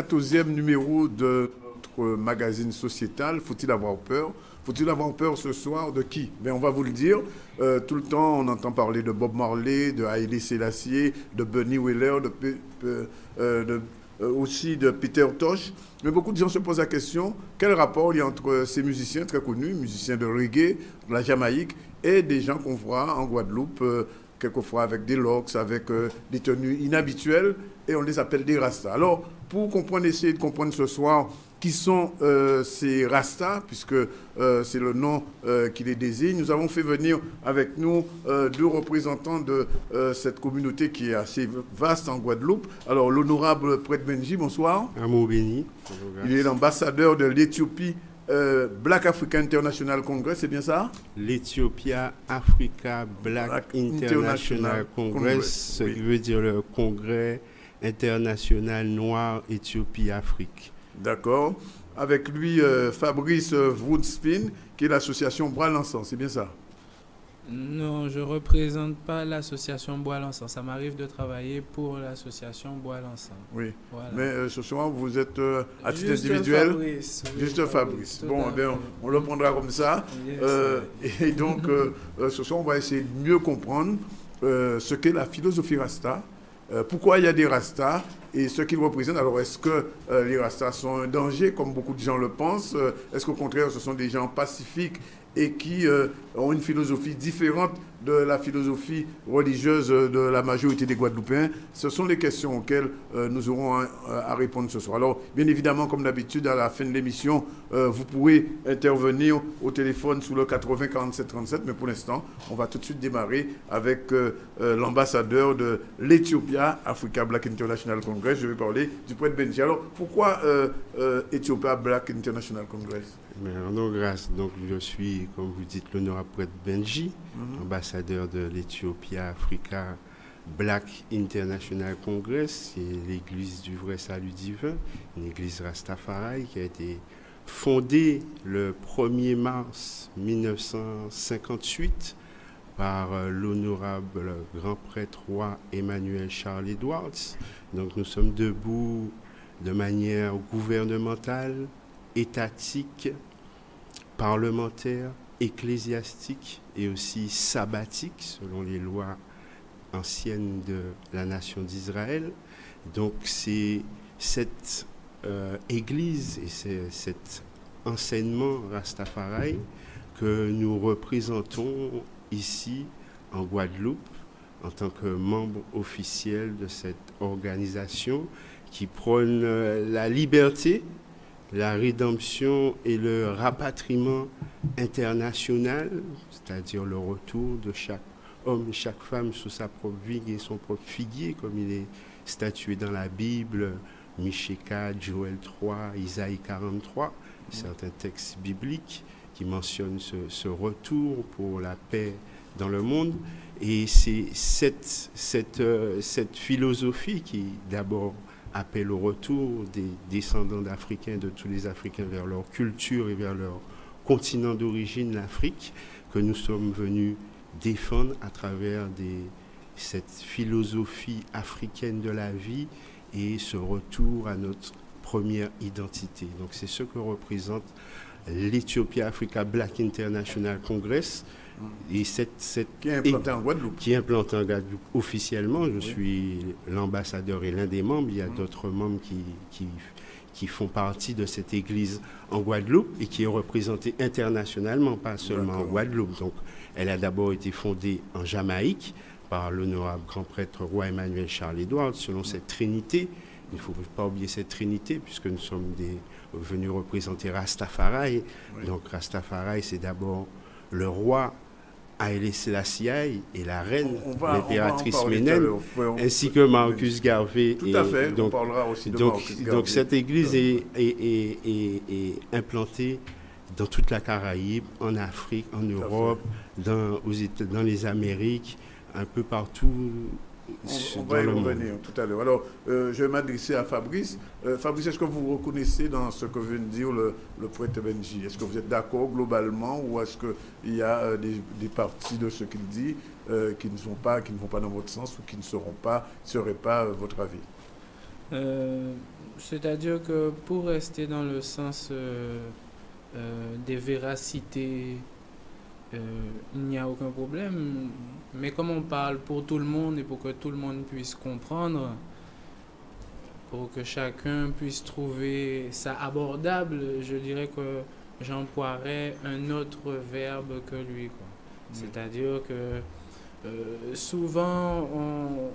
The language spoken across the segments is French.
14e numéro de notre magazine sociétal. Faut-il avoir peur? Faut-il avoir peur ce soir de qui? Ben, on va vous le dire. Tout le temps, on entend parler de Bob Marley, de Haïlé Sélassié, de Bunny Wailer, aussi de Peter Tosh. Mais beaucoup de gens se posent la question, quel rapport il y a entre ces musiciens très connus, musiciens de reggae, de la Jamaïque, et des gens qu'on voit en Guadeloupe, quelquefois avec des locks, avec des tenues inhabituelles, et on les appelle des Rastas. Alors, pour comprendre, essayer de comprendre ce soir qui sont ces Rastas, puisque c'est le nom qui les désigne, nous avons fait venir avec nous deux représentants de cette communauté qui est assez vaste en Guadeloupe. Alors, l'honorable prêtre Benji, bonsoir. Amour béni. Il est l'ambassadeur de l'Éthiopie Black Africa International Congress, c'est bien ça? L'Ethiopia Africa Black International Congress, ce qui veut dire le Congrès international noir Éthiopie-Afrique. D'accord. Avec lui, Fabrice Vroudspin, qui est l'association Bois-Lançon, c'est bien ça? Non, je ne représente pas l'association Bois-Lançon. Ça m'arrive de travailler pour l'association Bois-Lançon. Oui. Voilà. Mais ce soir, vous êtes à titre individuel? Fabrice, oui, Juste Fabrice. Bon, eh bien, on le prendra comme ça. Yes, et donc, ce soir, on va essayer de mieux comprendre ce qu'est la philosophie Rasta, pourquoi il y a des Rastas et ce qu'ils représentent. Alors, est-ce que les Rastas sont un danger, comme beaucoup de gens le pensent? Est-ce qu'au contraire, ce sont des gens pacifiques et qui ont une philosophie différente de la philosophie religieuse de la majorité des Guadeloupéens? Ce sont les questions auxquelles nous aurons à répondre ce soir. Alors, bien évidemment, comme d'habitude, à la fin de l'émission, vous pourrez intervenir au téléphone sous le 80 47 37, mais pour l'instant, on va tout de suite démarrer avec l'ambassadeur de l'Ethiopia Africa Black International Congress. Je vais parler du prêtre Benji. Alors, pourquoi Ethiopia Black International Congress? Mais en grâce, donc je suis, comme vous dites, l'honorable prêtre Benji, ambassadeur de l'Ethiopia Africa Black International Congress. C'est l'église du vrai salut divin, une église Rastafari qui a été fondée le 1er mars 1958 par l'honorable grand prêtre roi Emmanuel Charles Edwards. Donc nous sommes debout de manière gouvernementale, étatique, parlementaire, ecclésiastique et aussi sabbatique selon les lois anciennes de la nation d'Israël. Donc c'est cette église et c'est cet enseignement Rastafari que nous représentons ici en Guadeloupe en tant que membre officiel de cette organisation qui prône la liberté, la rédemption et le rapatriement international, c'est-à-dire le retour de chaque homme et chaque femme sous sa propre vigne et son propre figuier, comme il est statué dans la Bible, Michée 4, Joël 3, Isaïe 43, certains textes bibliques qui mentionnent ce retour pour la paix dans le monde. Et c'est cette philosophie qui d'abord appelle au retour des descendants d'Africains, de tous les Africains vers leur culture et vers leur continent d'origine, l'Afrique, que nous sommes venus défendre à travers cette philosophie africaine de la vie et ce retour à notre première identité. Donc c'est ce que représente l'Ethiopia Africa Black International Congress. Et qui est implanté en Guadeloupe. Qui est implanté en Guadeloupe officiellement. Je suis l'ambassadeur et l'un des membres. Il y a d'autres membres qui font partie de cette église en Guadeloupe et qui est représentée internationalement, pas seulement en Guadeloupe. Donc, elle a d'abord été fondée en Jamaïque par l'honorable grand prêtre roi Emmanuel Charles Edwards, selon cette trinité. Il ne faut pas oublier cette trinité, puisque nous sommes venus représenter Rastafari. Donc, Rastafari, c'est d'abord le roi Haïlé Sélassié et la reine, l'impératrice Ménène, ainsi que Marcus Garvey. Tout à fait, on parlera aussi de Marcus Garvey. Donc cette église est implantée dans toute la Caraïbe, en Afrique, en Europe, dans les Amériques, un peu partout. On va y revenir tout à l'heure. Alors, je vais m'adresser à Fabrice. Fabrice, est-ce que vous reconnaissez dans ce que vient de dire le prêtre Benji? Est-ce que vous êtes d'accord globalement ou est-ce qu'il y a des parties de ce qu'il dit qui ne vont pas dans votre sens ou qui ne seraient pas votre avis? C'est-à-dire que pour rester dans le sens des véracités, il n'y a aucun problème. Mais comme on parle pour tout le monde et pour que tout le monde puisse comprendre, pour que chacun puisse trouver ça abordable, je dirais que j'emploierais un autre verbe que lui, quoi. C'est-à-dire que souvent,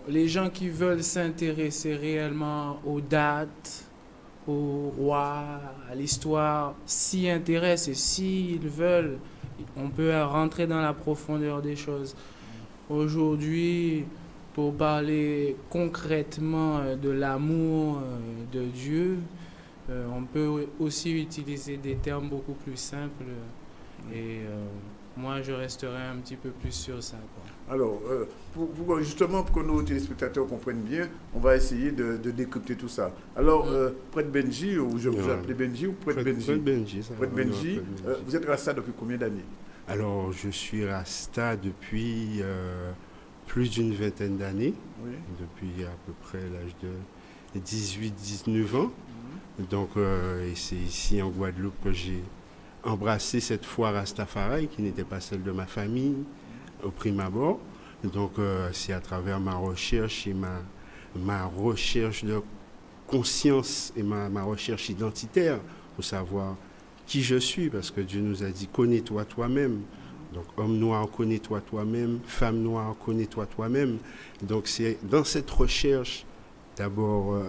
les gens qui veulent s'intéresser réellement aux dates, au roi, à l'histoire, s'y intéressent et s'ils veulent, on peut rentrer dans la profondeur des choses. Aujourd'hui, pour parler concrètement de l'amour de Dieu, on peut aussi utiliser des termes beaucoup plus simples et moi je resterai un petit peu plus sur ça, quoi. Alors, justement, pour que nos téléspectateurs comprennent bien, on va essayer de décrypter tout ça. Alors, Prêtre Benji, ou je vous appelle Benji ou Prêtre Benji? Prêtre Benji, ça Prêtre Benji, vous êtes Rasta depuis combien d'années? Alors, je suis Rasta depuis plus d'une vingtaine d'années, Oui. depuis à peu près l'âge de 18-19 ans. Donc, et c'est ici en Guadeloupe que j'ai embrassé cette foi Rastafari, qui n'était pas celle de ma famille au prime abord. Donc, c'est à travers ma recherche et ma recherche de conscience et ma recherche identitaire pour savoir qui je suis, parce que Dieu nous a dit connais-toi toi-même. Donc homme noir, connais-toi toi-même, femme noire, connais-toi toi-même. Donc c'est dans cette recherche d'abord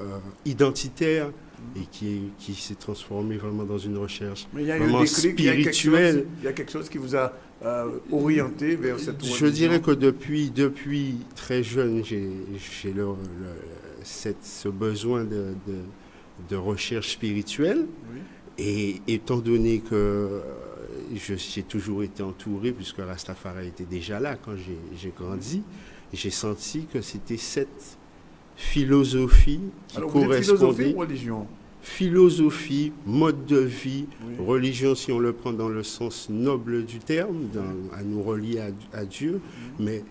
identitaire et qui s'est transformée vraiment dans une recherche vraiment spirituelle. Il y a quelque chose qui vous a orienté vers cette voie. Je dirais que depuis très jeune, j'ai ce besoin de recherche spirituelle. Oui. Et étant donné que j'ai toujours été entouré, puisque Rastafari était déjà là quand j'ai grandi, j'ai senti que c'était cette philosophie qui correspondait. Philosophie ou religion? Philosophie, mode de vie, oui. Religion si on le prend dans le sens noble du terme, à nous relier à Dieu, mais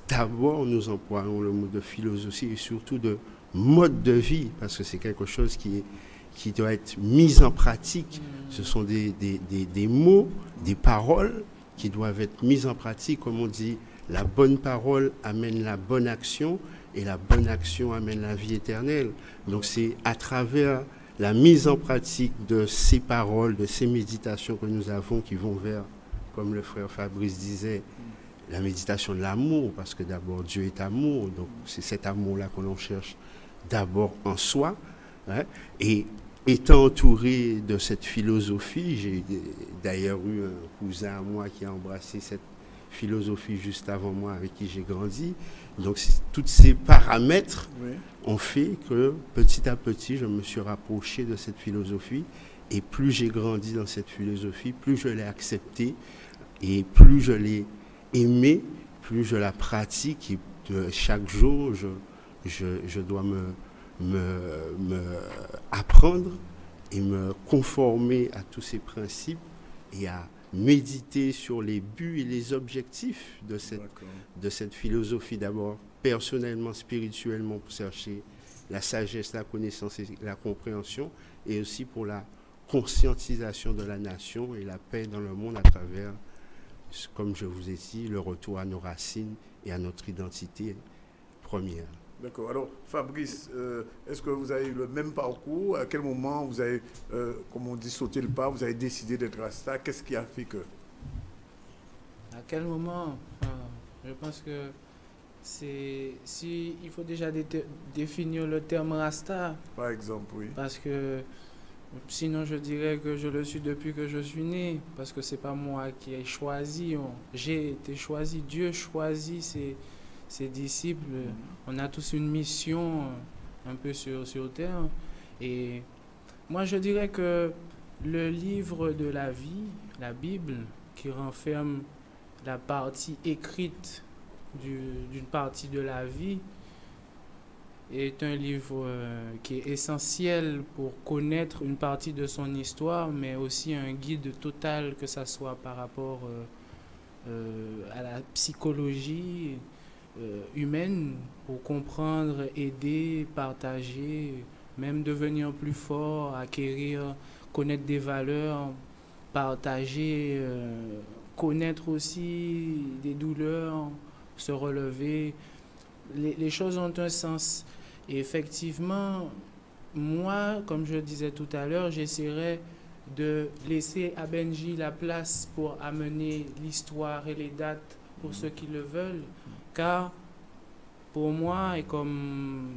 d'abord nous employons le mot de philosophie et surtout de mode de vie, parce que c'est quelque chose qui doit être mis en pratique. Ce sont des mots, des paroles qui doivent être mises en pratique. Comme on dit, la bonne parole amène la bonne action et la bonne action amène la vie éternelle. Donc c'est à travers la mise en pratique de ces paroles, de ces méditations que nous avons qui vont vers, comme le frère Fabrice disait, la méditation de l'amour, parce que d'abord Dieu est amour. Donc c'est cet amour-là que l'on cherche d'abord en soi. Hein, et étant entouré de cette philosophie, j'ai d'ailleurs eu un cousin à moi qui a embrassé cette philosophie juste avant moi, avec qui j'ai grandi. Donc tous ces paramètres ont fait que petit à petit, je me suis rapproché de cette philosophie. Et plus j'ai grandi dans cette philosophie, plus je l'ai acceptée et plus je l'ai aimée, plus je la pratique. Et chaque jour, je dois me apprendre et me conformer à tous ces principes et à méditer sur les buts et les objectifs de cette philosophie, d'abord personnellement, spirituellement, pour chercher la sagesse, la connaissance et la compréhension, et aussi pour la conscientisation de la nation et la paix dans le monde à travers, comme je vous ai dit, le retour à nos racines et à notre identité première. D'accord. Alors, Fabrice, est-ce que vous avez eu le même parcours? À quel moment vous avez, comme on dit, sauté le pas, vous avez décidé d'être Rasta? Qu'est-ce qui a fait que? À quel moment? Je pense que il faut déjà définir le terme Rasta. Par exemple, oui. Parce que sinon, je dirais que je le suis depuis que je suis né. Parce que c'est pas moi qui ai choisi. J'ai été choisi. Dieu choisit ses disciples. On a tous une mission un peu sur terre. Et moi, je dirais que le livre de la vie, la Bible, qui renferme la partie écrite d'une partie de la vie, est un livre qui est essentiel pour connaître une partie de son histoire, mais aussi un guide total, que ça soit par rapport à la psychologie, humaine pour comprendre, aider, partager, même devenir plus fort, acquérir, connaître des valeurs, partager, connaître aussi des douleurs, se relever. Les choses ont un sens. Et effectivement, moi, comme je disais tout à l'heure, j'essaierai de laisser à Benji la place pour amener l'histoire et les dates pour ceux qui le veulent. Car pour moi, et comme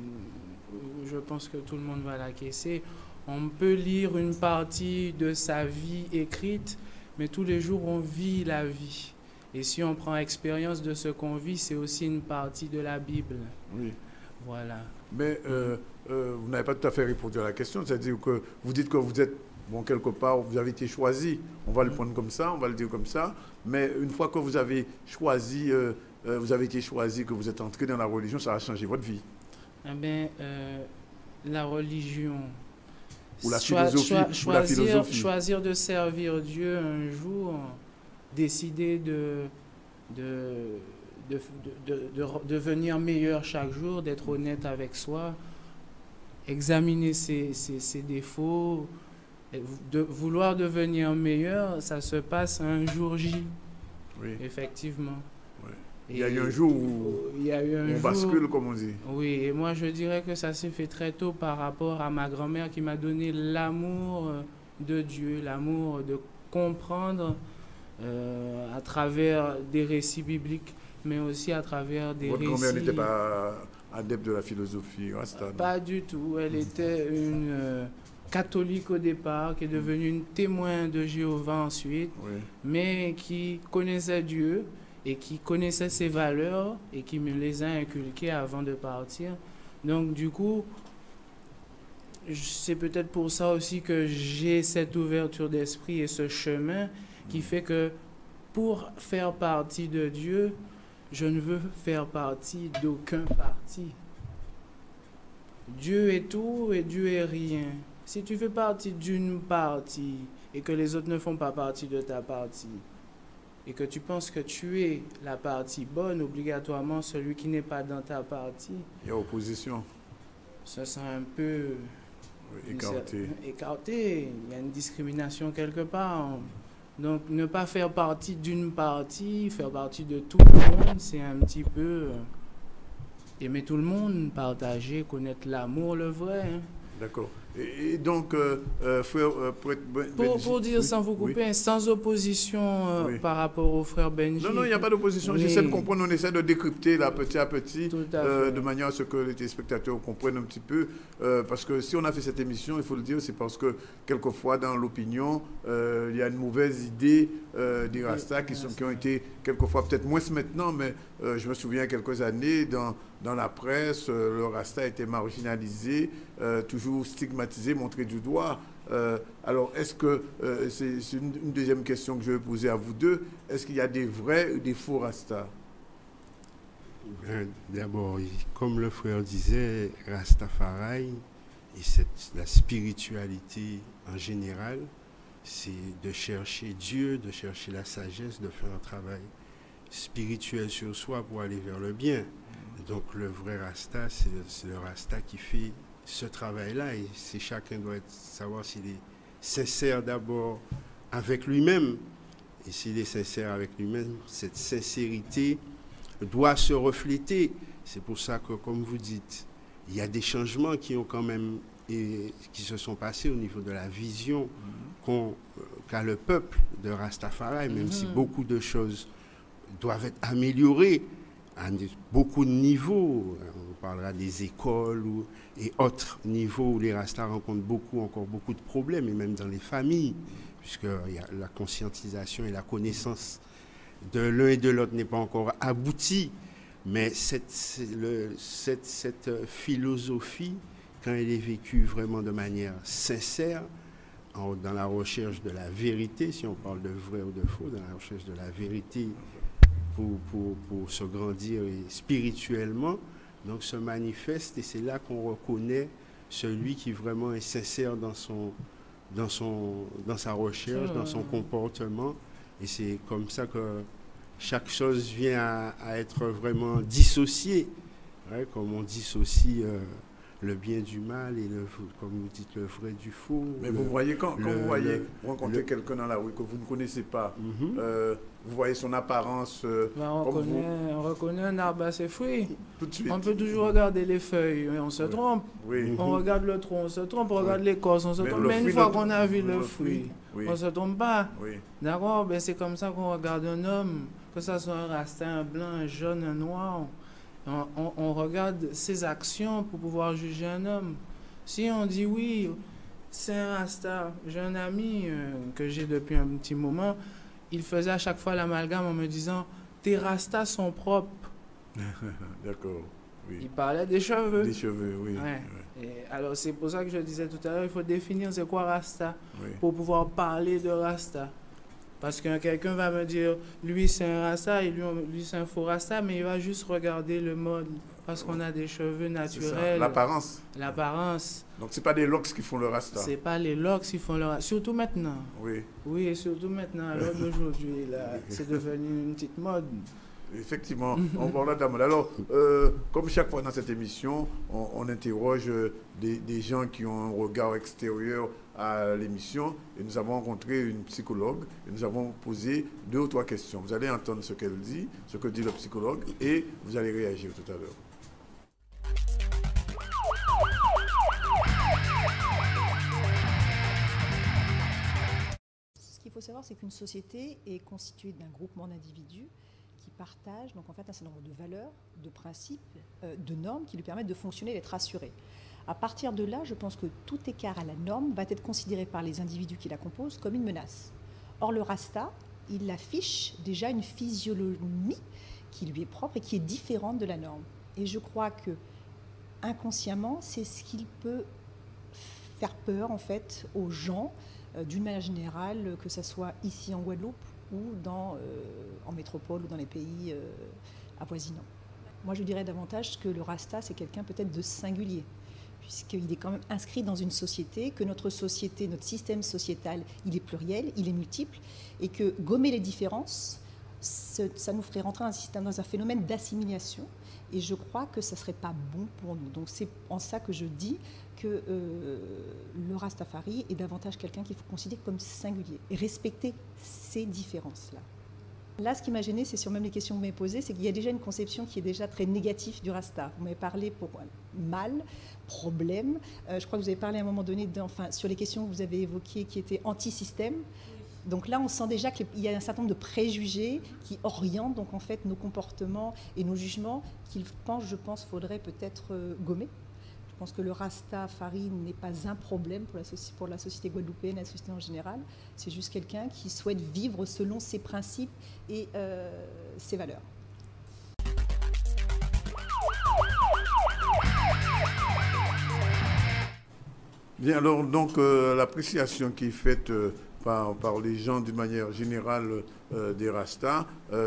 je pense que tout le monde va l'acquiescer, on peut lire une partie de sa vie écrite, mais tous les jours on vit la vie. Et si on prend expérience de ce qu'on vit, c'est aussi une partie de la Bible. Oui. Voilà. Mais vous n'avez pas tout à fait répondu à la question. C'est-à-dire que vous dites que vous êtes, bon, quelque part, vous avez été choisi. On va le prendre comme ça, on va le dire comme ça. Mais une fois que vous avez choisi, vous avez été choisi, que vous êtes entré dans la religion, ça a changé votre vie. Eh bien, la religion. Ou la philosophie. Ou la philosophie. Choisir de servir Dieu un jour, décider de devenir meilleur chaque jour, d'être honnête avec soi, examiner ses défauts, de vouloir devenir meilleur, ça se passe un jour J. Oui. Effectivement. Oui. Il y a eu un jour où on bascule, comme on dit. Oui, et moi je dirais que ça s'est fait très tôt par rapport à ma grand-mère qui m'a donné l'amour de Dieu, l'amour de comprendre à travers des récits bibliques, mais aussi à travers des récits... Votre grand-mère n'était pas adepte de la philosophie rasta? Pas du tout. Elle était une catholique au départ, qui est devenue une témoin de Jéhovah ensuite, Oui. mais qui connaissait Dieu et qui connaissait ses valeurs et qui me les a inculquées avant de partir. Donc du coup, c'est peut-être pour ça aussi que j'ai cette ouverture d'esprit et ce chemin qui fait que pour faire partie de Dieu, je ne veux faire partie d'aucun parti. Dieu est tout et Dieu est rien. Si tu fais partie d'une partie et que les autres ne font pas partie de ta partie, et que tu penses que tu es la partie bonne, obligatoirement celui qui n'est pas dans ta partie, Il y a opposition. ça sent un peu Écarté. écarté. Il y a une discrimination quelque part. Donc ne pas faire partie d'une partie, faire partie de tout le monde, c'est un petit peu aimer tout le monde, partager, connaître l'amour, le vrai. Hein. D'accord. Et donc, frère, pour dire sans vous couper, oui. sans opposition Oui. par rapport au frère Benji. Non, il n'y a pas d'opposition. Oui. J'essaie de comprendre, on essaie de décrypter là petit à petit, Tout à fait. de manière à ce que les téléspectateurs comprennent un petit peu. Parce que si on a fait cette émission, il faut le dire, c'est parce que quelquefois dans l'opinion, il y a une mauvaise idée des Rastas qui ont été quelquefois peut-être moins maintenant, mais je me souviens quelques années dans la presse, le Rasta était marginalisé, toujours stigmatisé, montré du doigt. Alors, est-ce que, c'est une deuxième question que je vais poser à vous deux, est-ce qu'il y a des vrais ou des faux Rastas? D'abord, comme le frère disait, Rastafari, et la spiritualité en général, c'est de chercher Dieu, de chercher la sagesse, de faire un travail spirituel sur soi pour aller vers le bien. Donc le vrai Rasta, c'est le Rasta qui fait ce travail-là, et chacun doit savoir s'il est sincère d'abord avec lui-même, et s'il est sincère avec lui-même, cette sincérité doit se refléter. C'est pour ça que, comme vous dites, il y a des changements qui ont quand même qui se sont passés au niveau de la vision qu'a le peuple de Rastafari, même si beaucoup de choses doivent être améliorées à beaucoup de niveaux. On parlera des écoles et autres niveaux où les Rastas rencontrent encore beaucoup de problèmes, et même dans les familles, puisque la conscientisation et la connaissance de l'un et de l'autre n'est pas encore aboutie. Mais cette philosophie, quand elle est vécue vraiment de manière sincère, dans la recherche de la vérité, si on parle de vrai ou de faux, dans la recherche de la vérité pour se grandir spirituellement, donc se manifeste, et c'est là qu'on reconnaît celui qui vraiment est sincère dans sa recherche, dans son comportement, et c'est comme ça que chaque chose vient à être vraiment dissociée, ouais, comme on dissocie le bien du mal et comme vous dites, le vrai du faux. Mais vous voyez, quand vous voyez rencontrer quelqu'un dans la rue que vous ne connaissez pas, vous voyez son apparence. On reconnaît un arbre à ses fruits. Tout de suite. On peut toujours regarder les feuilles, mais on se trompe. Oui. On regarde le tronc, on se trompe. On regarde l'écorce, on se trompe. Mais une fois qu'on a vu le fruit, on ne se trompe pas. Oui. D'accord? Ben, c'est comme ça qu'on regarde un homme, que ce soit un rasta, un blanc, un jaune, un noir. On regarde ses actions pour pouvoir juger un homme. Si on dit oui, c'est un rasta, j'ai un ami que j'ai depuis un petit moment, il faisait à chaque fois l'amalgame en me disant « tes rastas sont propres ». D'accord, oui. Il parlait des cheveux. Des cheveux, oui. Ouais. Et alors c'est pour ça que je disais tout à l'heure, il faut définir c'est quoi rasta pour pouvoir parler de rasta. Parce que quelqu'un va me dire, lui c'est un rasta et lui c'est un faux rasta, mais il va juste regarder le mode. Parce qu'on a des cheveux naturels. L'apparence. L'apparence. Donc c'est pas des locks qui font le rasta. C'est pas les locks qui font le rasta. Surtout maintenant. Oui. Oui, et surtout maintenant. À l'heure d'aujourd'hui, c'est devenu une petite mode. Effectivement, on parle de la mode. Alors, comme chaque fois dans cette émission, on interroge des gens qui ont un regard extérieur à l'émission et nous avons rencontré une psychologue et nous avons posé 2 ou 3 questions. Vous allez entendre ce qu'elle dit, ce que dit le psychologue et vous allez réagir tout à l'heure. Ce qu'il faut savoir, c'est qu'une société est constituée d'un groupement d'individus qui partagent donc en fait un certain nombre de valeurs, de principes, de normes qui lui permettent de fonctionner et d'être rassurés. À partir de là, je pense que tout écart à la norme va être considéré par les individus qui la composent comme une menace. Or, le rasta, il affiche déjà une physionomie qui lui est propre et qui est différente de la norme. Et je crois que inconsciemment, c'est ce qui peut faire peur en fait aux gens d'une manière générale, que ce soit ici en Guadeloupe ou en métropole ou dans les pays avoisinants. Moi, je dirais davantage que le rasta, c'est quelqu'un peut-être de singulier, puisqu'il est quand même inscrit dans une société, que notre société, notre système sociétal, il est pluriel, il est multiple, et que gommer les différences, ça nous ferait rentrer dans un phénomène d'assimilation, et je crois que ça ne serait pas bon pour nous. Donc c'est en ça que je dis que le Rastafari est davantage quelqu'un qu'il faut considérer comme singulier, et respecter ces différences-là. Là, ce qui m'a gêné, c'est sur même les questions que vous m'avez posées, c'est qu'il y a déjà une conception qui est déjà très négative du Rasta. Vous m'avez parlé pour mal, problème. Je crois que vous avez parlé à un moment donné, sur les questions que vous avez évoquées qui étaient anti-système. Donc là, on sent déjà qu'il y a un certain nombre de préjugés qui orientent donc en fait nos comportements et nos jugements je pense, faudrait peut-être gommer. Je pense que le Rastafari n'est pas un problème pour la société guadeloupéenne, la société en général. C'est juste quelqu'un qui souhaite vivre selon ses principes et ses valeurs. Bien, alors, donc, l'appréciation qui est faite par les gens d'une manière générale des Rastas,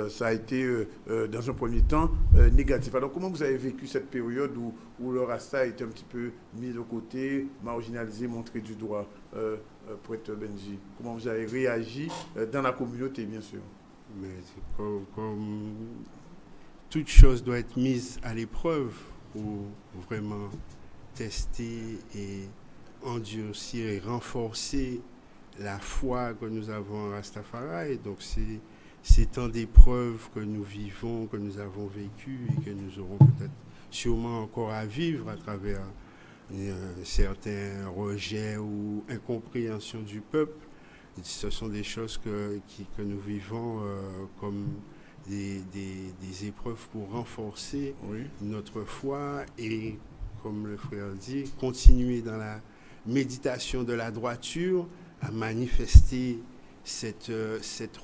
ça a été, dans un premier temps, négatif. Alors, comment vous avez vécu cette période où le Rasta a été un petit peu mis de côté, marginalisé, montré du doigt, Prêtre Benji? Comment vous avez réagi dans la communauté, bien sûr? Mais comme toute chose doit être mise à l'épreuve pour vraiment tester et endurcir et renforcer la foi que nous avons en Rastafari. Donc c'est tant d'épreuves que nous vivons, que nous avons vécues et que nous aurons peut-être sûrement encore à vivre à travers certains rejets ou incompréhension du peuple. Et ce sont des choses que nous vivons comme des épreuves pour renforcer notre foi et, comme le frère dit, continuer dans la méditation de la droiture à manifester cette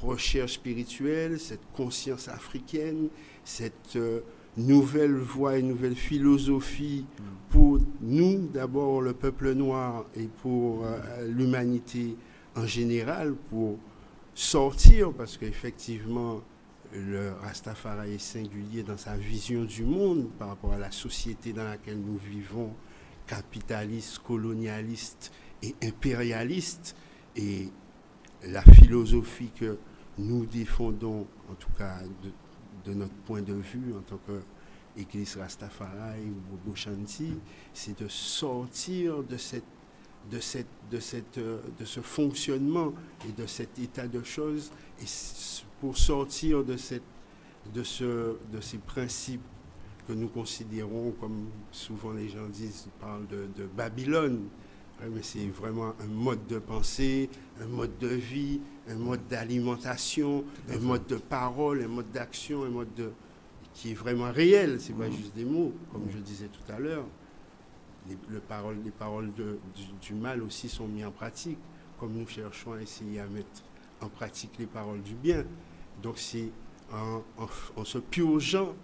recherche spirituelle, cette conscience africaine, cette nouvelle voie et nouvelle philosophie pour nous, d'abord le peuple noir et pour l'humanité en général, pour sortir, parce qu'effectivement le Rastafari est singulier dans sa vision du monde par rapport à la société dans laquelle nous vivons, capitaliste, colonialiste et impérialiste, et la philosophie que nous défendons, en tout cas de notre point de vue en tant qu'Église Rastafari ou Bobo Shanti, c'est de sortir de ce fonctionnement et de cet état de choses, et pour sortir de ces principes que nous considérons, comme souvent les gens disent, ils parlent de Babylone. Ouais, mais c'est vraiment un mode de pensée, un mode de vie, un mode d'alimentation, un mode de parole, un mode d'action, qui est vraiment réel. C'est pas juste des mots, comme je disais tout à l'heure. Les paroles du mal aussi sont mises en pratique, comme nous cherchons à essayer à mettre en pratique les paroles du bien. Donc c'est en se purgeant,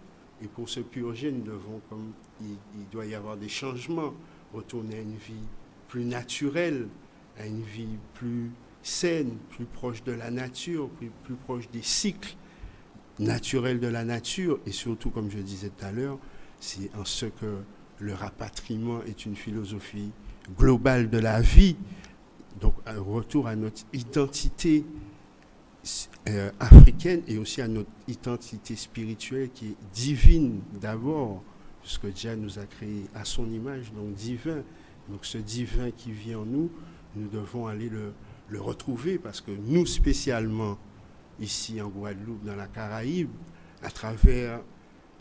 et pour se purger, nous devons, comme il doit y avoir des changements, retourner à une vie plus naturelle, à une vie plus saine, plus proche de la nature, plus proche des cycles naturels de la nature, et surtout, comme je disais tout à l'heure, c'est en ce que le rapatriement est une philosophie globale de la vie, donc un retour à notre identité africaine et aussi à notre identité spirituelle qui est divine d'abord, puisque Dieu nous a créés à son image, donc divin. Donc ce divin qui vit en nous, nous devons aller le retrouver, parce que nous spécialement, ici en Guadeloupe, dans la Caraïbe, à travers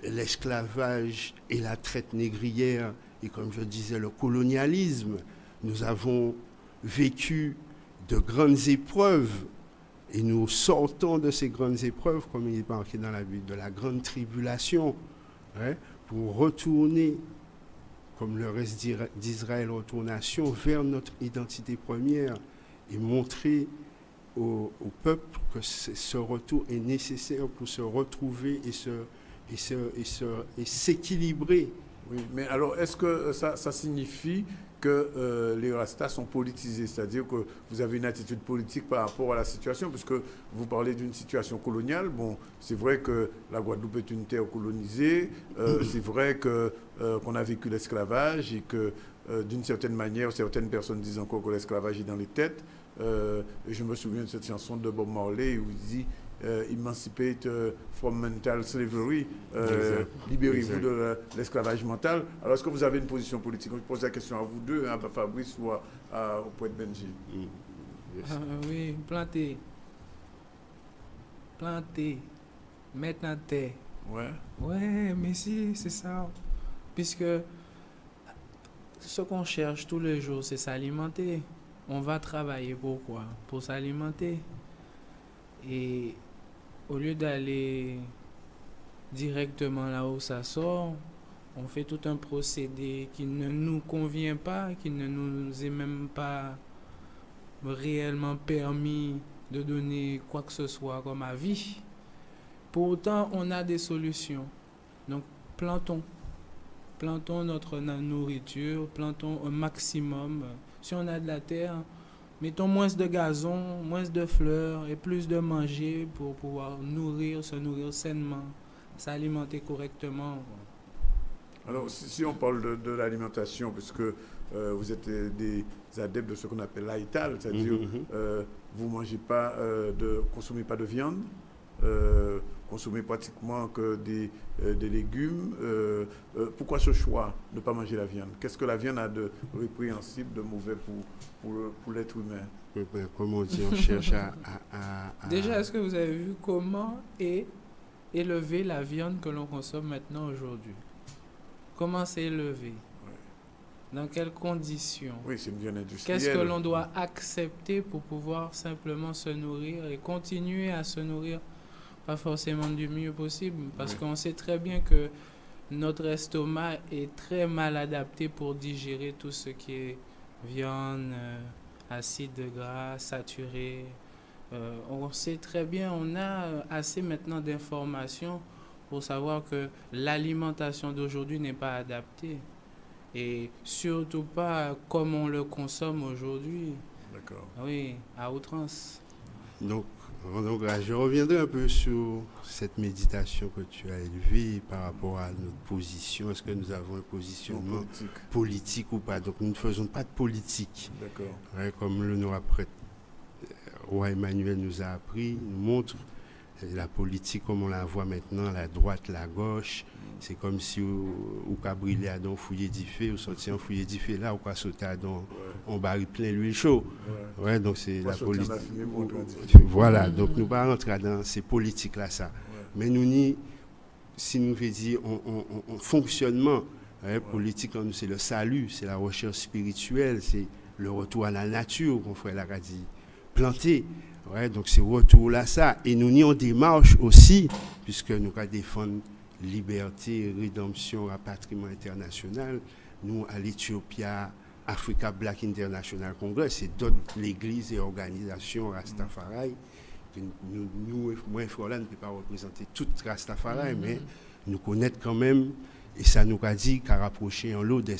l'esclavage et la traite négrière, et comme je disais, le colonialisme, nous avons vécu de grandes épreuves, et nous sortons de ces grandes épreuves, comme il est marqué dans la Bible, de la grande tribulation, hein, pour retourner, comme le reste d'Israël retournation, vers notre identité première, et montrer au peuple que ce retour est nécessaire pour se retrouver et s'équilibrer. Oui, mais alors est-ce que ça signifie que les Rastas sont politisés, c'est-à-dire que vous avez une attitude politique par rapport à la situation, puisque vous parlez d'une situation coloniale. Bon, c'est vrai que la Guadeloupe est une terre colonisée, c'est vrai qu'on a vécu l'esclavage et que d'une certaine manière, certaines personnes disent encore que l'esclavage est dans les têtes. Et je me souviens de cette chanson de Bob Marley où il dit Emancipate from mental slavery, libérez-vous de l'esclavage mental. Alors, est-ce que vous avez une position politique? Je pose la question à vous deux, à Fabrice ou au poète Benji. Oui, planter, mettre en terre. Ouais, mais si, c'est ça. Puisque ce qu'on cherche tous les jours, c'est s'alimenter. On va travailler pourquoi? Pour s'alimenter. Et au lieu d'aller directement là où ça sort, on fait tout un procédé qui ne nous convient pas, qui ne nous est même pas réellement permis de donner quoi que ce soit comme avis. Pourtant, on a des solutions. Donc, plantons notre nourriture, plantons un maximum. Si on a de la terre, mettons moins de gazon, moins de fleurs et plus de manger pour pouvoir se nourrir sainement, s'alimenter correctement. Alors, si on parle de l'alimentation, puisque vous êtes des adeptes de ce qu'on appelle l'Aïtal, c'est-à-dire vous mangez pas, consommez pas de viande, consommez pratiquement que des légumes. Pourquoi ce choix de ne pas manger la viande? Qu'est-ce que la viande a de répréhensible, de mauvais pour l'être humain? Comment on dit, on cherche à... Déjà, est-ce que vous avez vu comment est élevée la viande que l'on consomme maintenant aujourd'hui? Comment c'est élevé? Dans quelles conditions? Oui, c'est une viande industrielle. Qu'est-ce que l'on doit accepter pour pouvoir simplement se nourrir et continuer à se nourrir? Pas forcément du mieux possible, parce qu'on sait très bien que notre estomac est très mal adapté pour digérer tout ce qui est viande, acides gras, saturés. On sait très bien, on a assez maintenant d'informations pour savoir que l'alimentation d'aujourd'hui n'est pas adaptée. Et surtout pas comme on le consomme aujourd'hui. D'accord. Oui, à outrance. Donc, je reviendrai un peu sur cette méditation que tu as élevée par rapport à notre position. Est-ce que nous avons un positionnement politique ou pas? Donc, nous ne faisons pas de politique. D'accord. Ouais, comme l'honorable prêtre roi Emmanuel nous a appris, nous montre la politique comme on la voit maintenant, la droite, la gauche. C'est comme si ou brûler à don fouiller d'ifé, ou sortir en fouiller d'ifé là, ou quoi sauter à don, on barre plein l'huile chaud. Ouais, donc c'est la politique. Voilà, donc nous pas rentrer dans ces politiques-là, ça. Mais nous ni, si nous veut dire, on fonctionnement, politique, c'est le salut, c'est la recherche spirituelle, c'est le retour à la nature, qu'on ferait la radie planter. Ouais, donc c'est retour là ça. Et nous n'y en démarche aussi, puisque nous allons défendre liberté, rédemption, rapatriement international. Nous, à l'Éthiopie, Africa Black International Congress, c'est d'autres l'église et organisations Rastafari. Nous, moi et Frola, ne peut pas représenter toute Rastafari, mais nous connaître quand même, et ça nous a dit qu'à rapprocher en lot de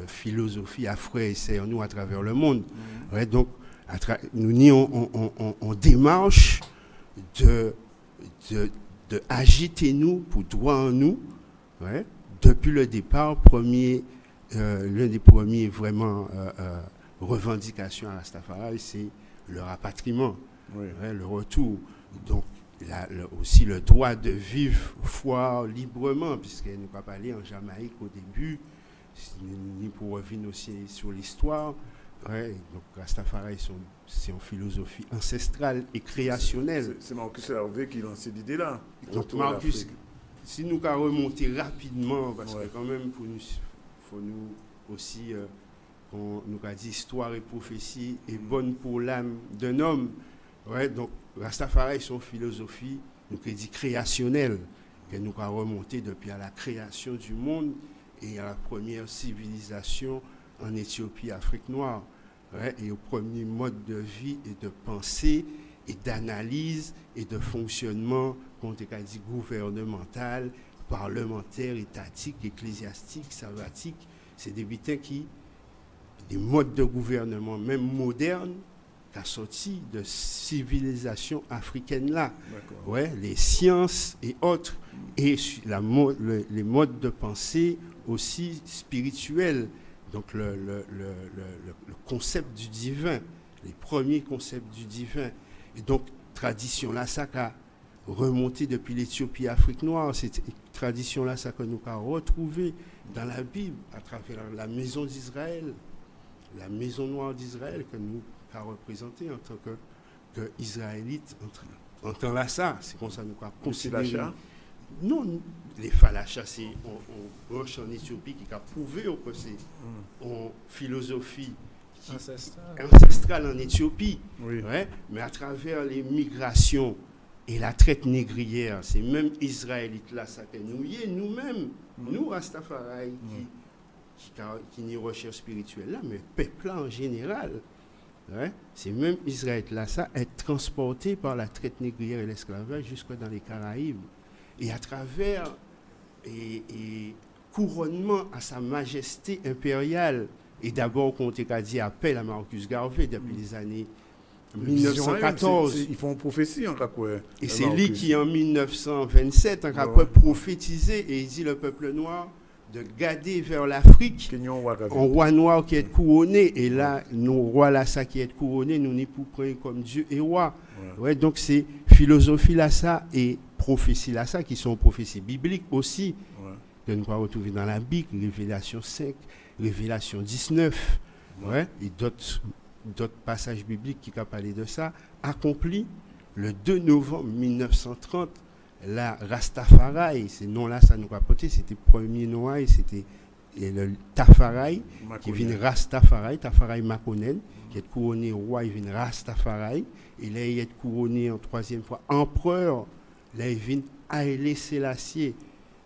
philosophie afro et c'est nous à travers le monde. Ouais, donc, nous n'y on démarche de agiter nous pour droit en nous, ouais, depuis le départ, l'un des premiers vraiment revendications à Rastafari, c'est le rapatriement, ouais, le retour. Donc, aussi le droit de vivre foi librement, puisqu'elle nous a parlé en Jamaïque au début, ni pour revenir aussi sur l'histoire. Ouais, donc Rastafari, c'est une philosophie ancestrale et créationnelle. C'est Marcus Hervé qui lance cette idée-là. Donc Marcus, si nous pouvons remonter rapidement, parce que quand même, faut nous aussi, nous avons dit histoire et prophétie est bonne pour l'âme d'un homme. Ouais, donc Rastafari, son philosophie, nous dit créationnelle, que nous avons remonté depuis à la création du monde et à la première civilisation en Éthiopie, Afrique noire. Ouais, et au premier mode de vie et de pensée et d'analyse et de fonctionnement, qu'on a dit gouvernemental, parlementaire, étatique, ecclésiastique, sabbatique. C'est des butins des modes de gouvernement, même modernes, qui sont sortis de civilisation africaine là. Ouais, les sciences et autres, et les modes de pensée aussi spirituels. Donc le concept du divin, les premiers concepts du divin. Et donc, tradition-là, ça a remonté depuis l'Éthiopie, Afrique noire. Cette tradition-là, ça que nous avons retrouvé dans la Bible, à travers la maison d'Israël, la maison noire d'Israël que nous avons représentée en tant que Israélites. En tant là, ça, c'est comme ça que nous avons considéré. Non, les falachas, c'est on branche en Éthiopie qui a prouvé que c'est une philosophie ancestrale en Éthiopie. Oui. Ouais, mais à travers les migrations et la traite négrière, c'est même Israélites là, ça que nous-mêmes, nous Rastafari, qui n'y recherche spirituelle là, mais peuple là en général. Ouais, c'est même Israël là, ça est transporté par la traite négrière et l'esclavage jusque dans les Caraïbes. Et à travers et couronnement à sa majesté impériale, et d'abord, qu'on t'a dit appel à Marcus Garvey depuis les années 1914. Ils font prophétie en quoi. Et c'est lui qui, en 1927, en prophétisé, et il dit le peuple noir de garder vers l'Afrique un roi noir qui est couronné. Et là, nos rois là, ça qui est couronné, nous n'y pouvons prendre comme Dieu et roi. Ouais, donc c'est philosophie là, ça, et prophéties là, ça, qui sont prophéties bibliques aussi, que nous pouvons retrouver dans la Bible, Révélation 5, Révélation 19, ouais, et d'autres passages bibliques qui ont parlé de ça, accompli le 2 novembre 1930, la Rastafari, ce nom-là, ça nous a porté, c'était le premier nom, et c'était le Tafari, qui vient Rastafari, Tafari Makonnen, qui est couronné roi, il vient Rastafari, et là, il est couronné en troisième fois empereur. Là, il vient Haïlé Sélassié,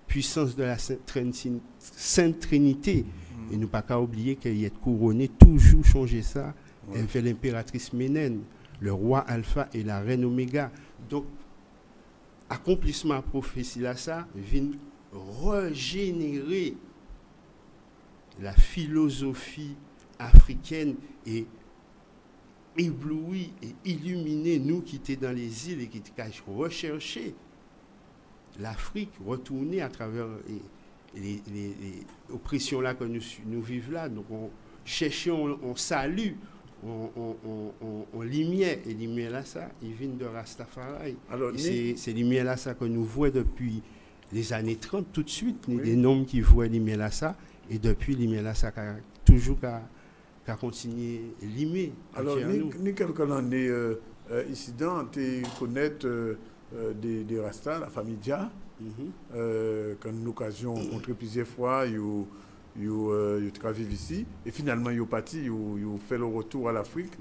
puissance de la Sainte Trinité. Et nous ne pas qu'à oublier qu'il est couronné, toujours changer ça. Elle fait l'impératrice Ménène, le roi Alpha et la reine Oméga. Donc, accomplissement prophétie là, ça vient régénérer la philosophie africaine et éblouir et illuminer nous qui étions dans les îles et qui étions recherchés l'Afrique, retourner à travers les oppressions là que nous vivons là. Donc on cherchait, on salue on lumière, et lumière là, ça, ils viennent de Rastafari. Alors, C'est lumière là, ça que nous voyons depuis les années 30, tout de suite, Oui. des noms qui voient lumière là, ça, et depuis lumière là, ça, toujours qu'à continuer à limer. alors, ni quelques années ici dans, tu connais des Rastas, la famille Dia, quand une occasion rencontré plusieurs fois, ils travaillent ici, et finalement, ils sont partis, ils ont fait le retour à l'Afrique.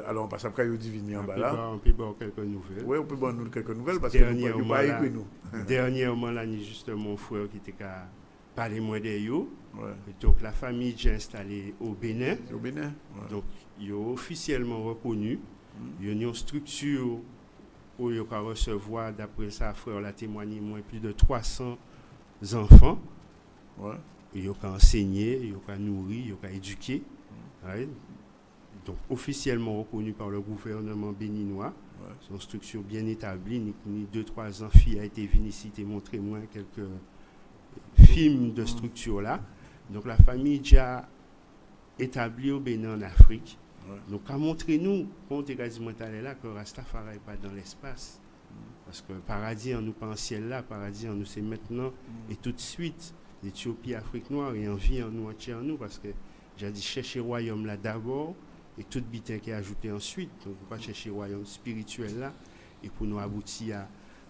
Alors, on passe après, ils ont divinu en bas là. On peut voir quelques nouvelles. Oui, on peut voir nous quelques nouvelles parce que nous pas écrit nous. Dernièrement, là, il y a juste mon frère qui était qu'à parler moins d'eux. Ouais. Donc, la famille est installée au Bénin. C'est au Bénin. Ouais. Donc, ils ont officiellement reconnu. Il y a une structure où ils peuvent recevoir, d'après ça, frère l'a témoigné, moins plus de 300 enfants. Ouais. Ils peuvent enseigner, ils peuvent nourrir, ils peuvent éduquer. Ouais. Donc, officiellement reconnu par le gouvernement béninois. Ouais. C'est une structure bien établie. Ni 2-3 ans, fille a été venue ici et montré moi quelques films de structure là. Donc, la famille est déjà établie au Bénin en Afrique. Ouais. Donc, à montrer nous, quand on est quasiment allé là, que Rastafari n'est pas dans l'espace. Parce que le paradis, on nous pas en ciel là, paradis, on nous c'est maintenant et tout de suite. L'Éthiopie, Afrique noire, et en vie en nous, entier en nous, parce que j'ai dit chercher le royaume là d'abord, et tout bitin qui est ajouté ensuite. Donc, on va chercher le royaume spirituel là, et pour nous aboutir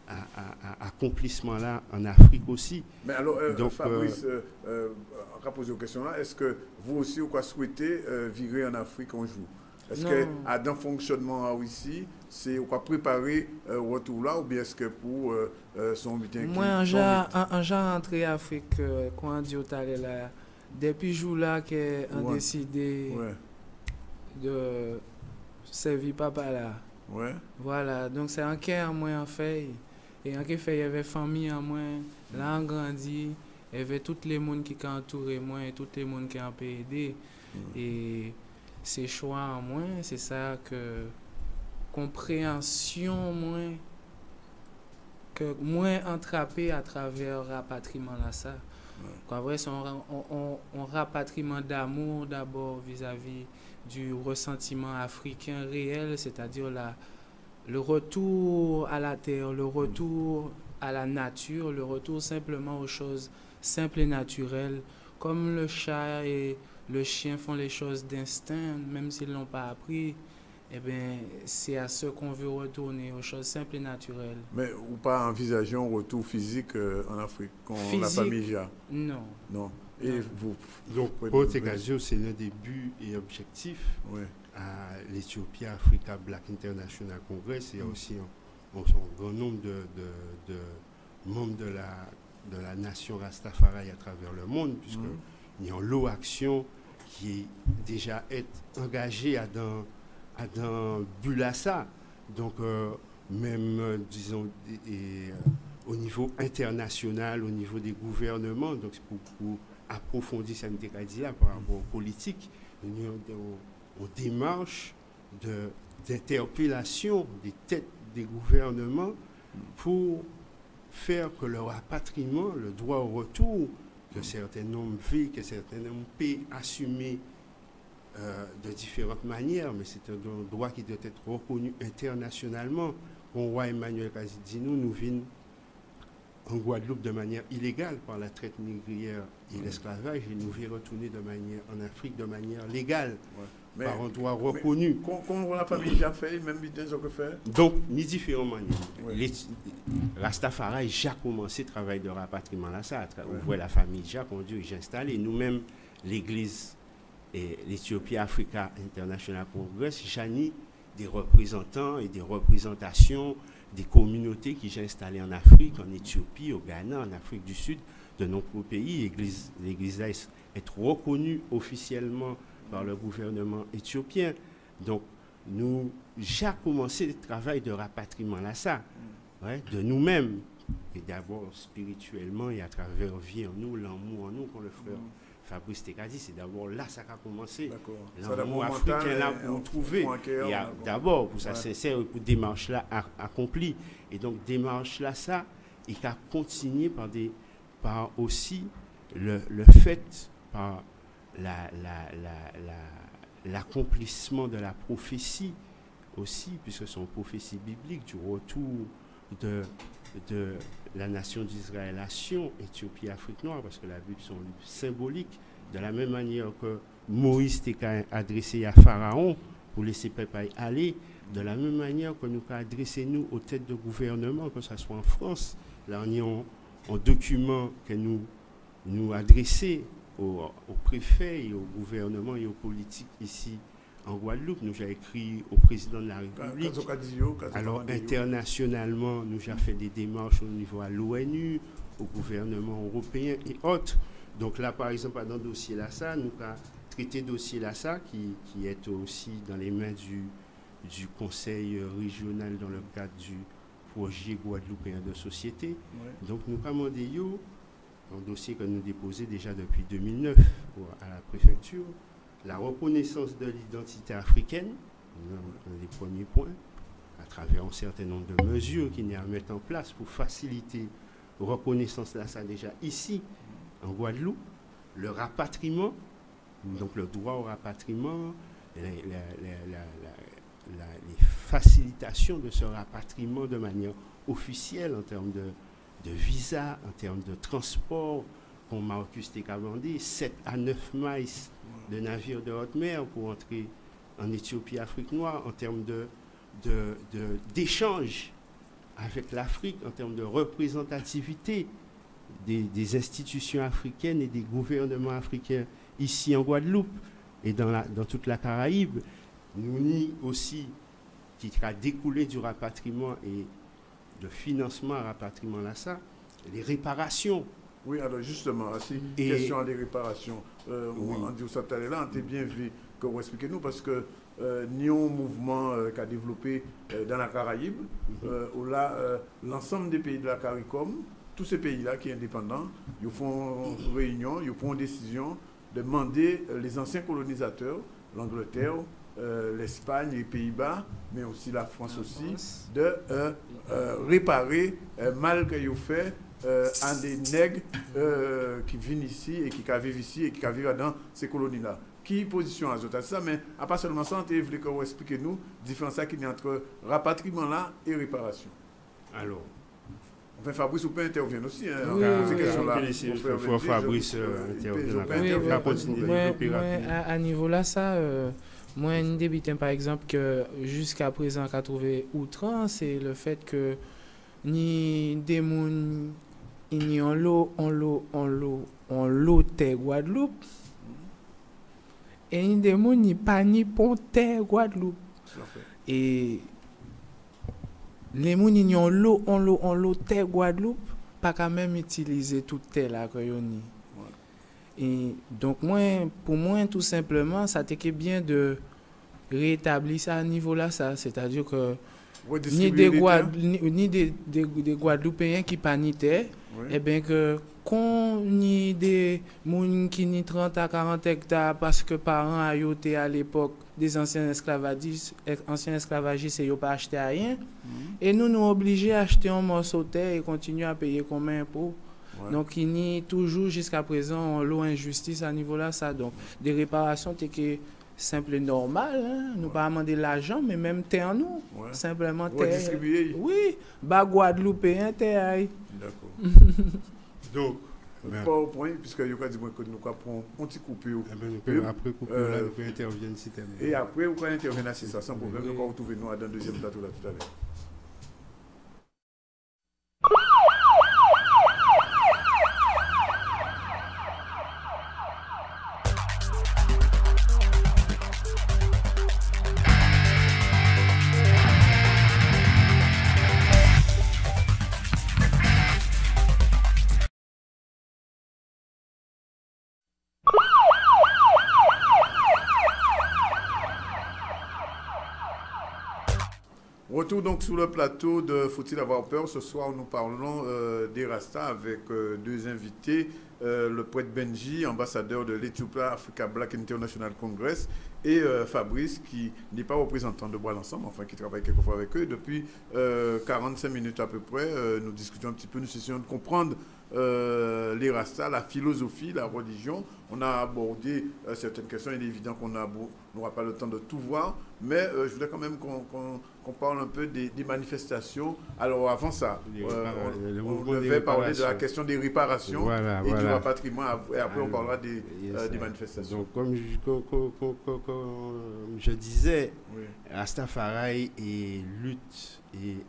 à accomplissement là en Afrique aussi. Mais alors, donc, Fabrice, on va poser une question là. Est-ce que vous aussi, vous souhaitez virer en Afrique un jour? Est-ce que dans le fonctionnement ici, c'est quoi préparer retour là, ou bien est-ce que pour son butin? Moi, un genre entré en Afrique, quand on dit au là, depuis jour là qu'on décidé de servir papa là. Ouais. Voilà, donc c'est un cœur en moins en fait. Et en fait, il y avait famille en moins. Là, on grandit. Il y avait tous les gens qui ont entouré moi et tous les gens qui ont aidé. Et ces choix en moins, c'est ça que compréhension moins que moins entrapé à travers le rapatriement là ça. Quoi vrai, c'est un rapatriement d'amour d'abord vis-à-vis du ressentiment africain réel, c'est-à-dire le retour à la terre, le retour à la nature, le retour simplement aux choses simples et naturelles, comme le chat et le chien font les choses d'instinct, même s'ils ne l'ont pas appris. Eh bien, c'est à ce qu'on veut retourner, aux choses simples et naturelles. Mais ou pas envisager un retour physique en Afrique, quand la famille vient? Non. Non. Et vous? Donc, pour Tegazio, c'est l'un des buts et objectifs à l'Ethiopia Africa Black International Congress. Il y a aussi un grand nombre de membres de la nation Rastafari à travers le monde, puisqu'il y a une lot d'action qui est déjà engagée dans Bulassa. Donc, même, disons, au niveau international, au niveau des gouvernements, donc c'est pour approfondir cette là par rapport aux politiques, aux démarches d'interpellation des têtes des gouvernements pour faire que le rapatriement, le droit au retour, que certains hommes vivent, que certains hommes peuvent assumer de différentes manières, mais c'est un droit qui doit être reconnu internationalement. Le roi Emmanuel Kazidino nous vient en Guadeloupe de manière illégale par la traite négrière et l'esclavage, et nous vient retourner en Afrique de manière légale, par un droit reconnu. Comment la famille a fait, même ils ont fait? Donc, ni différentes manières. Rastafari a déjà commencé le travail de rapatriement là, ça. Vous voyez la famille déjà conduit, j'ai installé. Nous-mêmes, l'église et l'Ethiopie Africa International Congress, j'ai des représentants et des représentations des communautés qui j'ai installées en Afrique, en Éthiopie, au Ghana, en Afrique du Sud, de nombreux pays. L'église est reconnue officiellement par le gouvernement éthiopien. Donc, nous avons commencé le travail de rapatriement là, ça, de nous-mêmes, et d'abord spirituellement et à travers vie en nous, l'amour en nous, qu'on le frère Fabrice Tekadi, c'est d'abord là ça a commencé. L'amour africain là pour trouver. Et d'abord pour ça sincère pour démarche là accomplie. Et donc démarche là ça, il a continué par aussi le fait par l'accomplissement de la prophétie aussi, puisque c'est une prophétie biblique du retour de la nation d'Israël à Sion, Éthiopie, Afrique noire, parce que la Bible sont symboliques, de la même manière que Moïse était adressé à Pharaon pour laisser peuple aller, de la même manière que nous avons adressé nous aux têtes de gouvernement, que ce soit en France. Là, on y a un document que nous adressons aux préfets et au gouvernement et aux politiques ici en Guadeloupe. Nous avons écrit au président de la République. Alors, internationalement, nous avons fait des démarches au niveau à l'ONU, au gouvernement européen et autres. Donc là, par exemple, dans le dossier Lassa, nous avons traité le dossier Lassa qui est aussi dans les mains du conseil régional dans le cadre du projet guadeloupéen de société. Ouais. Donc nous avons demandé un dossier que nous déposons déjà depuis 2009 à la préfecture, la reconnaissance de l'identité africaine, un des premiers points, à travers un certain nombre de mesures qu'il y a à mettre en place pour faciliter la reconnaissance de ça déjà ici, en Guadeloupe, le rapatriement, donc le droit au rapatriement, les facilitations de ce rapatriement de manière officielle en termes de visa, en termes de transport, comme Marcus Tekavandi, 7 à 9 miles de navires de haute mer pour entrer en Éthiopie, Afrique noire, en termes d'échange avec l'Afrique, en termes de représentativité des institutions africaines et des gouvernements africains ici en Guadeloupe et dans toute la Caraïbe. Nous ni aussi qui a découlé du rapatriement et de financement à rapatriement là ça, les réparations. Oui, alors justement, question des réparations. Oui. On dit ça tout à l'heure, on t'a bien vu que vous expliquez-nous parce que nous avons un mouvement qui a développé dans la Caraïbe, où là, l'ensemble des pays de la CARICOM, tous ces pays-là qui sont indépendants, ils font une réunion, ils prennent une décision de demander les anciens colonisateurs, l'Angleterre, l'Espagne, les Pays-Bas, mais aussi la France de réparer mal qu'ils ont fait à des nègres qui viennent ici et qui vivent ici et qui vivent dans ces colonies-là. Qui position à ça, mais à part seulement ça, on voulait que vous expliquez-nous la différence qu'il y a entre rapatriement là et réparation. Alors, enfin, Fabrice, vous pouvez intervenir aussi. Fabrice à niveau là, ça, moi, un débutant par exemple que jusqu'à présent qu'a trouvé outrance, c'est le fait que ni des gens ni en l'eau terre Guadeloupe et ni des gens ni pas ni pont terre Guadeloupe. Et les gens ni en l'eau terre Guadeloupe pas quand même utiliser toute terre là que yoni. Et donc pour moi tout simplement ça t'est bien de rétablir ça à niveau là ça, c'est-à-dire que ni des Guadeloupéens qui panitaient, et bien que qu'on ni des gens qui ni 30 à 40 hectares parce que parents a yoté à l'époque des anciens esclavagistes et ils n'ont pas acheté rien. Et nous obligés à acheter un morceau de terre et continuer à payer comme impôt. Donc il y a toujours jusqu'à présent l'eau injustice à niveau là ça. Donc des réparations que simple et normal, hein? Nous pas demander l'argent, mais même terre nous. Simplement terre. Distribuer. Oui, bas Guadeloupéen terre. D'accord. Donc, pas au point, puisque nous avons dit que nous avons un petit coupure. Après coupure, là, nous pouvons intervenir si tu et après, vous pouvez intervenir si ça sans problème. Nous allons retrouver nous dans le deuxième plateau là tout à l'heure. Retour donc sur le plateau de Faut-il avoir peur? Ce soir, nous parlons des Rastas avec deux invités, le prêtre Benji, ambassadeur de l'Ethiopia Africa Black International Congress, et Fabrice, qui n'est pas représentant de Bois l'Ensemble, enfin qui travaille quelquefois avec eux. Depuis 45 minutes à peu près, nous discutons un petit peu, nous essayons de comprendre les Rastas, la philosophie, la religion. On a abordé certaines questions. Il est évident qu'on n'aura pas le temps de tout voir, mais je voudrais quand même qu'on parle un peu des manifestations. Alors avant ça, on devait parler de la question des réparations et du rapatriement, et après on parlera des manifestations. Donc comme je disais, oui. Rastafari lutte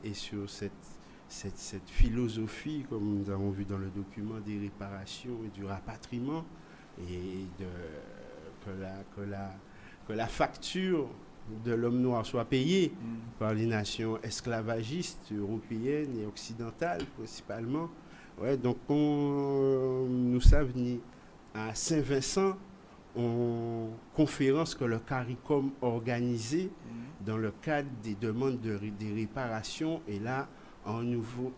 et sur cette philosophie, comme nous avons vu dans le document, des réparations et du rapatriement, et que la facture de l'homme noir soit payée par les nations esclavagistes européennes et occidentales principalement. Ouais, donc nous sommes venus à Saint-Vincent en conférence que le CARICOM organisait dans le cadre des demandes des réparations, et là au niveau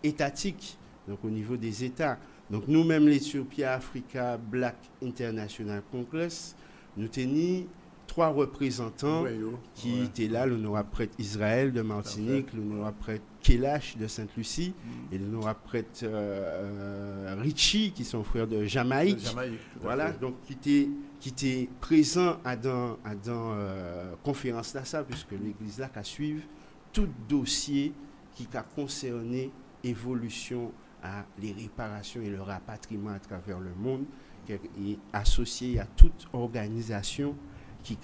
étatique, donc au niveau des États. Donc nous-mêmes, l'Ethiopia Africa Black International Congress, nous tenions 3 représentants qui étaient là, l'honorable prêtre Israël de Martinique, l'honorable prêtre Kelash de Sainte-Lucie et l'honorable prêtre Richie, qui sont frères de Jamaïque. Voilà, donc qui étaient présents à dans conférence là, ça, puisque l'église là qui suivre tout dossier qui a concerné évolution à les réparations et le rapatriement à travers le monde, qui est associé à toute organisation qui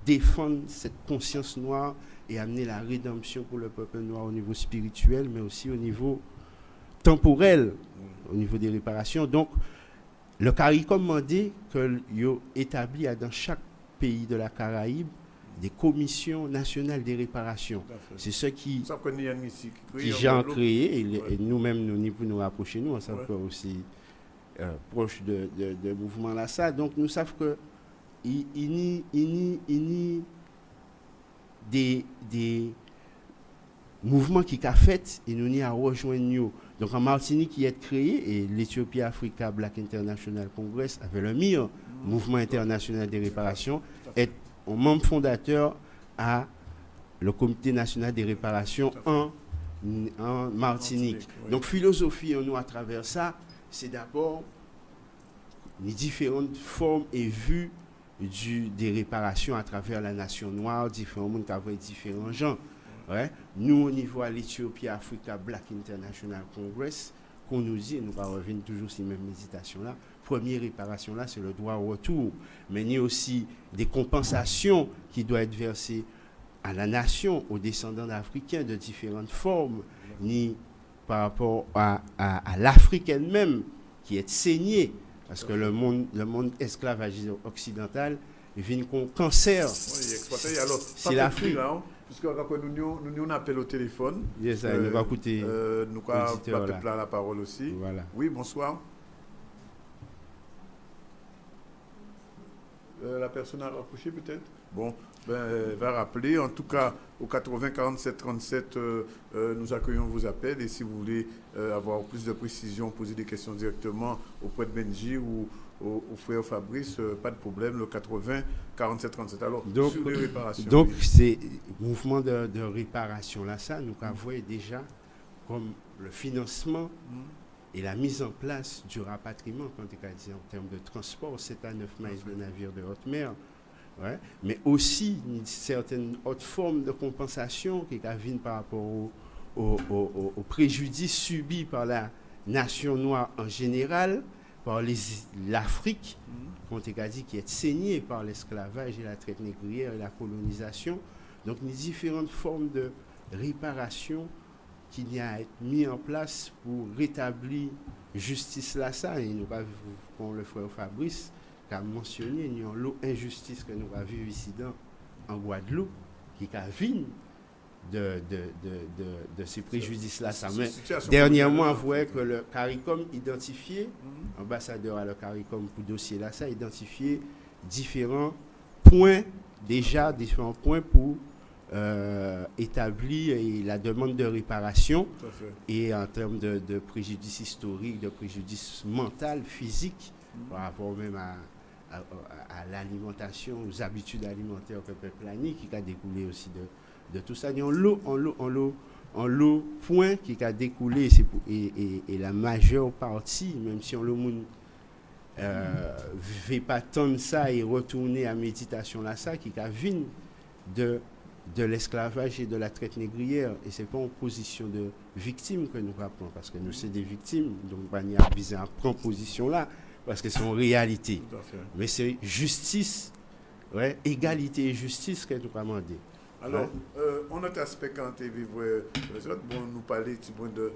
défend cette conscience noire et amener la rédemption pour le peuple noir au niveau spirituel, mais aussi au niveau temporel, au niveau des réparations. Donc, le CARICOM m'a dit qu'il a établi dans chaque pays de la Caraïbe des commissions nationales des réparations. C'est ce qui j'ai créé, et nous-mêmes, nous pour nous rapprocher, nous, on s'est aussi proche de mouvement là, ça. Donc, nous savons que il y a des mouvements qui ont fait et nous y a rejoint nous. Donc, en Martinique, qui est créé, et l'Ethiopia Africa Black International Congress avait le MIR, Mouvement international des réparations, est un membre fondateur à le Comité national des réparations en Martinique. Donc, philosophie, nous, à travers ça, c'est d'abord les différentes formes et vues des réparations à travers la nation noire, différents mondes qui avaient différents genres. Ouais. Nous, au niveau de l'Ethiopia Africa Black International Congress, qu'on nous dit, nous va revenir toujours sur ces mêmes méditations-là, première réparation là, c'est le droit au retour. Mais il y a aussi des compensations qui doivent être versées à la nation, aux descendants d'Africains de différentes formes, ni par rapport à l'Afrique elle-même, qui est saignée, parce que le monde esclavagiste occidental vient comme cancer. C'est l'Afrique. Puisque nous appelons au téléphone. Yes, nous va écouter. Nous avons la parole aussi. Voilà. Oui, bonsoir. La personne a rapproché peut-être. Bon, va rappeler. En tout cas, au 80 47 37, nous accueillons vos appels. Et si vous voulez avoir plus de précision, poser des questions directement auprès de Benji ou au frère Fabrice, pas de problème, le 80 47 37. Alors, donc, sur les réparations. Donc, c'est mouvement de réparation là, ça, nous avons déjà comme le financement et la mise en place du rapatriement, quand on dit en termes de transport, 7 à 9 miles de navires de haute mer, ouais, mais aussi une certaine autre forme de compensation qui vient par rapport au préjudice subi par la nation noire en général, par l'Afrique, qu'on a dit, qui est saignée par l'esclavage et la traite négrière et la colonisation. Donc, il y a différentes formes de réparation qui y a été mis en place pour rétablir justice là, ça. Et nous avons le frère Fabrice qui a mentionné, il y a une injustice que nous avons vue ici en Guadeloupe, qui a vu de ces préjudices-là. Mais dernièrement, on voit que le CARICOM identifié, ambassadeur à le CARICOM pour dossier là, ça a identifié différents points pour établir la demande de réparation et en termes de préjudice historique, de préjudice mental, physique, par rapport même à l'alimentation, aux habitudes alimentaires que le peuple a, qui a découlé aussi de tout ça. On l'eau en l'eau point qui a découlé et la majeure partie, même si on le monde veut pas tendre ça et retourner à méditation là ça qui a vu de l'esclavage et de la traite négrière, et c'est pas en position de victime que nous rappelons, parce que nous sommes des victimes, donc on y a besoin à prendre position là, parce que c'est une réalité. Mais c'est justice, ouais, égalité et justice que nous avons demandé. Alors, on a un aspect quand tu vivre les autres, bon, nous parler de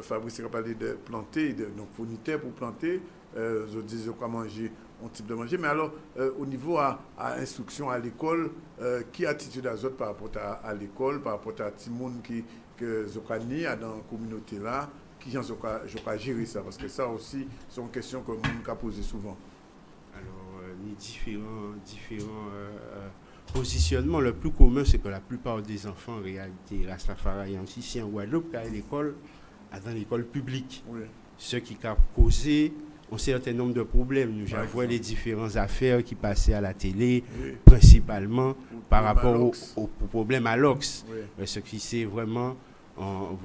Fabrice a parlé de planter, donc fournitaire pour planter, je disais quoi manger, un type de manger, mais alors au niveau à instruction à l'école, qui attitude à autres par rapport à l'école, par rapport à Timoun que Zokani dans la communauté là, qui j'en gérer ça, parce que ça aussi c'est une question que nous avons posée souvent. Alors, les différents positionnements, le plus commun c'est que la plupart des enfants en réalité Rastafari ici en Guadeloupe à l'école, dans l'école publique, oui. Ce qui a causé un certain nombre de problèmes. Nous avons les différentes affaires qui passaient à la télé, oui. Principalement par rapport aux problèmes à l'Ox. Oui. Ce qui c'est vraiment en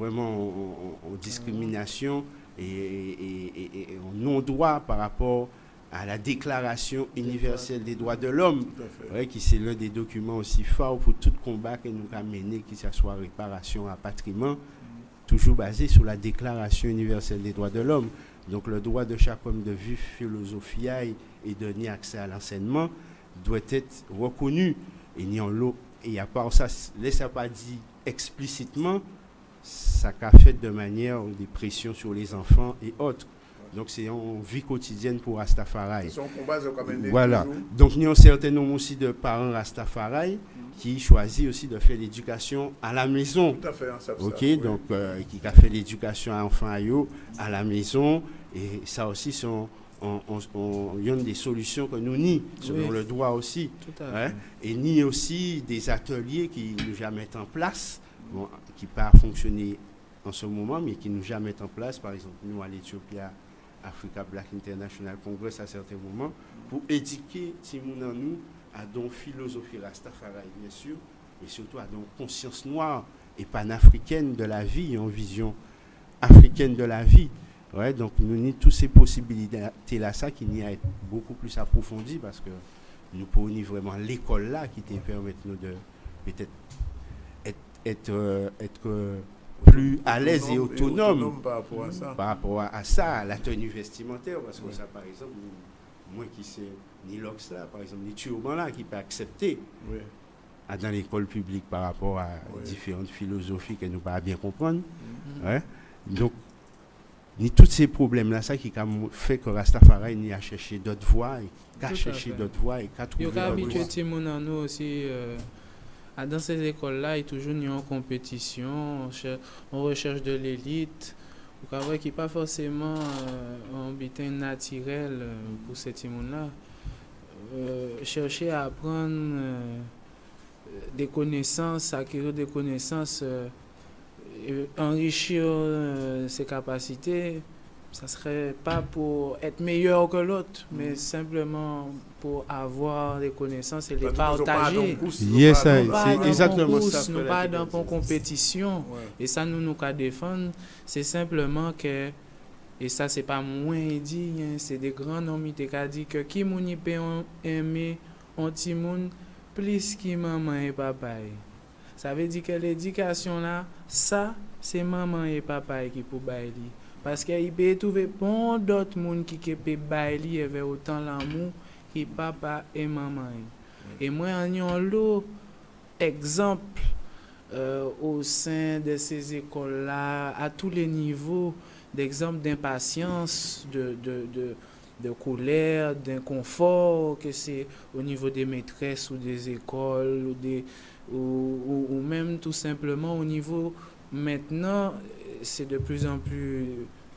discrimination et en non-droit par rapport à la Déclaration universelle des droits de l'homme, ouais, qui c'est l'un des documents aussi forts pour tout combat que nous avons mené, que ce soit réparation à patrimoine, toujours basé sur la Déclaration universelle des droits de l'homme. Donc le droit de chaque homme de vivre philosophie et de donner accès à l'enseignement doit être reconnu. Et à part ça, laissez pas dit explicitement, ça qu'a fait de manière des pressions sur les enfants et autres. Donc c'est une vie quotidienne pour Rastafari. Voilà. Donc il y a un certain nombre aussi de parents Rastafari qui choisissent aussi de faire l'éducation à la maison. Tout à fait, ça, ok, oui. Donc qui a fait l'éducation à enfants à la maison, et ça aussi sont il y a des solutions que nous nions selon oui. Le droit aussi. Hein? Et ni aussi des ateliers qui nous jamais mettent en place, bon, qui pas fonctionner en ce moment, mais qui nous jamais mettent en place, par exemple nous à l'Éthiopie, Africa Black International Congress à certains moments, pour éduquer Timoun en nous à donc philosophie Rastafari, bien sûr, et surtout à donc conscience noire et panafricaine de la vie, en vision africaine de la vie. Ouais, donc nous avons toutes ces possibilités-là, ça qui n'y a beaucoup plus approfondi, parce que nous pouvons vraiment l'école là qui te permet nous de peut-être être plus à l'aise et autonome par rapport à ça, à la tenue vestimentaire, parce que ça, par exemple, moi qui sais, ni l'Ox là, par exemple, ni turbans là, qui peut accepter dans l'école publique par rapport à différentes philosophies que nous ne pouvons pas bien comprendre. Ouais. Donc, ni tous ces problèmes-là, ça qui a fait que Rastafari n'y a cherché d'autres voies, et qu'a cherché d'autres voies, et qu'a trouvé d'autres voies. Il y a habitué nous aussi. Dans ces écoles-là, il y a toujours une compétition, on recherche de l'élite, qui n'est pas forcément un butin naturel pour ces gens-là. Chercher à apprendre des connaissances, acquérir des connaissances, enrichir ses capacités, ça ne serait pas pour être meilleur que l'autre, mais simplement pour avoir des connaissances et les partager. C'est exactement ça. Nous pas dans une compétition. Et ça, nous défendre. C'est simplement que, et ça, c'est pas moi dit, c'est des grands noms qui ont dit que qui mouni peut aimer un petit monde plus qui maman et papa. Ça veut dire que l'éducation là, ça, c'est maman et papa qui pour bailler. Parce qu'il peut trouver bon d'autres monde qui peut bailler avec autant l'amour que papa et maman. Et moi, en ayant l'autre exemple au sein de ces écoles-là, à tous les niveaux, d'exemples d'impatience, de colère, d'inconfort, que c'est au niveau des maîtresses ou des écoles, ou même tout simplement au niveau, maintenant, c'est de plus en plus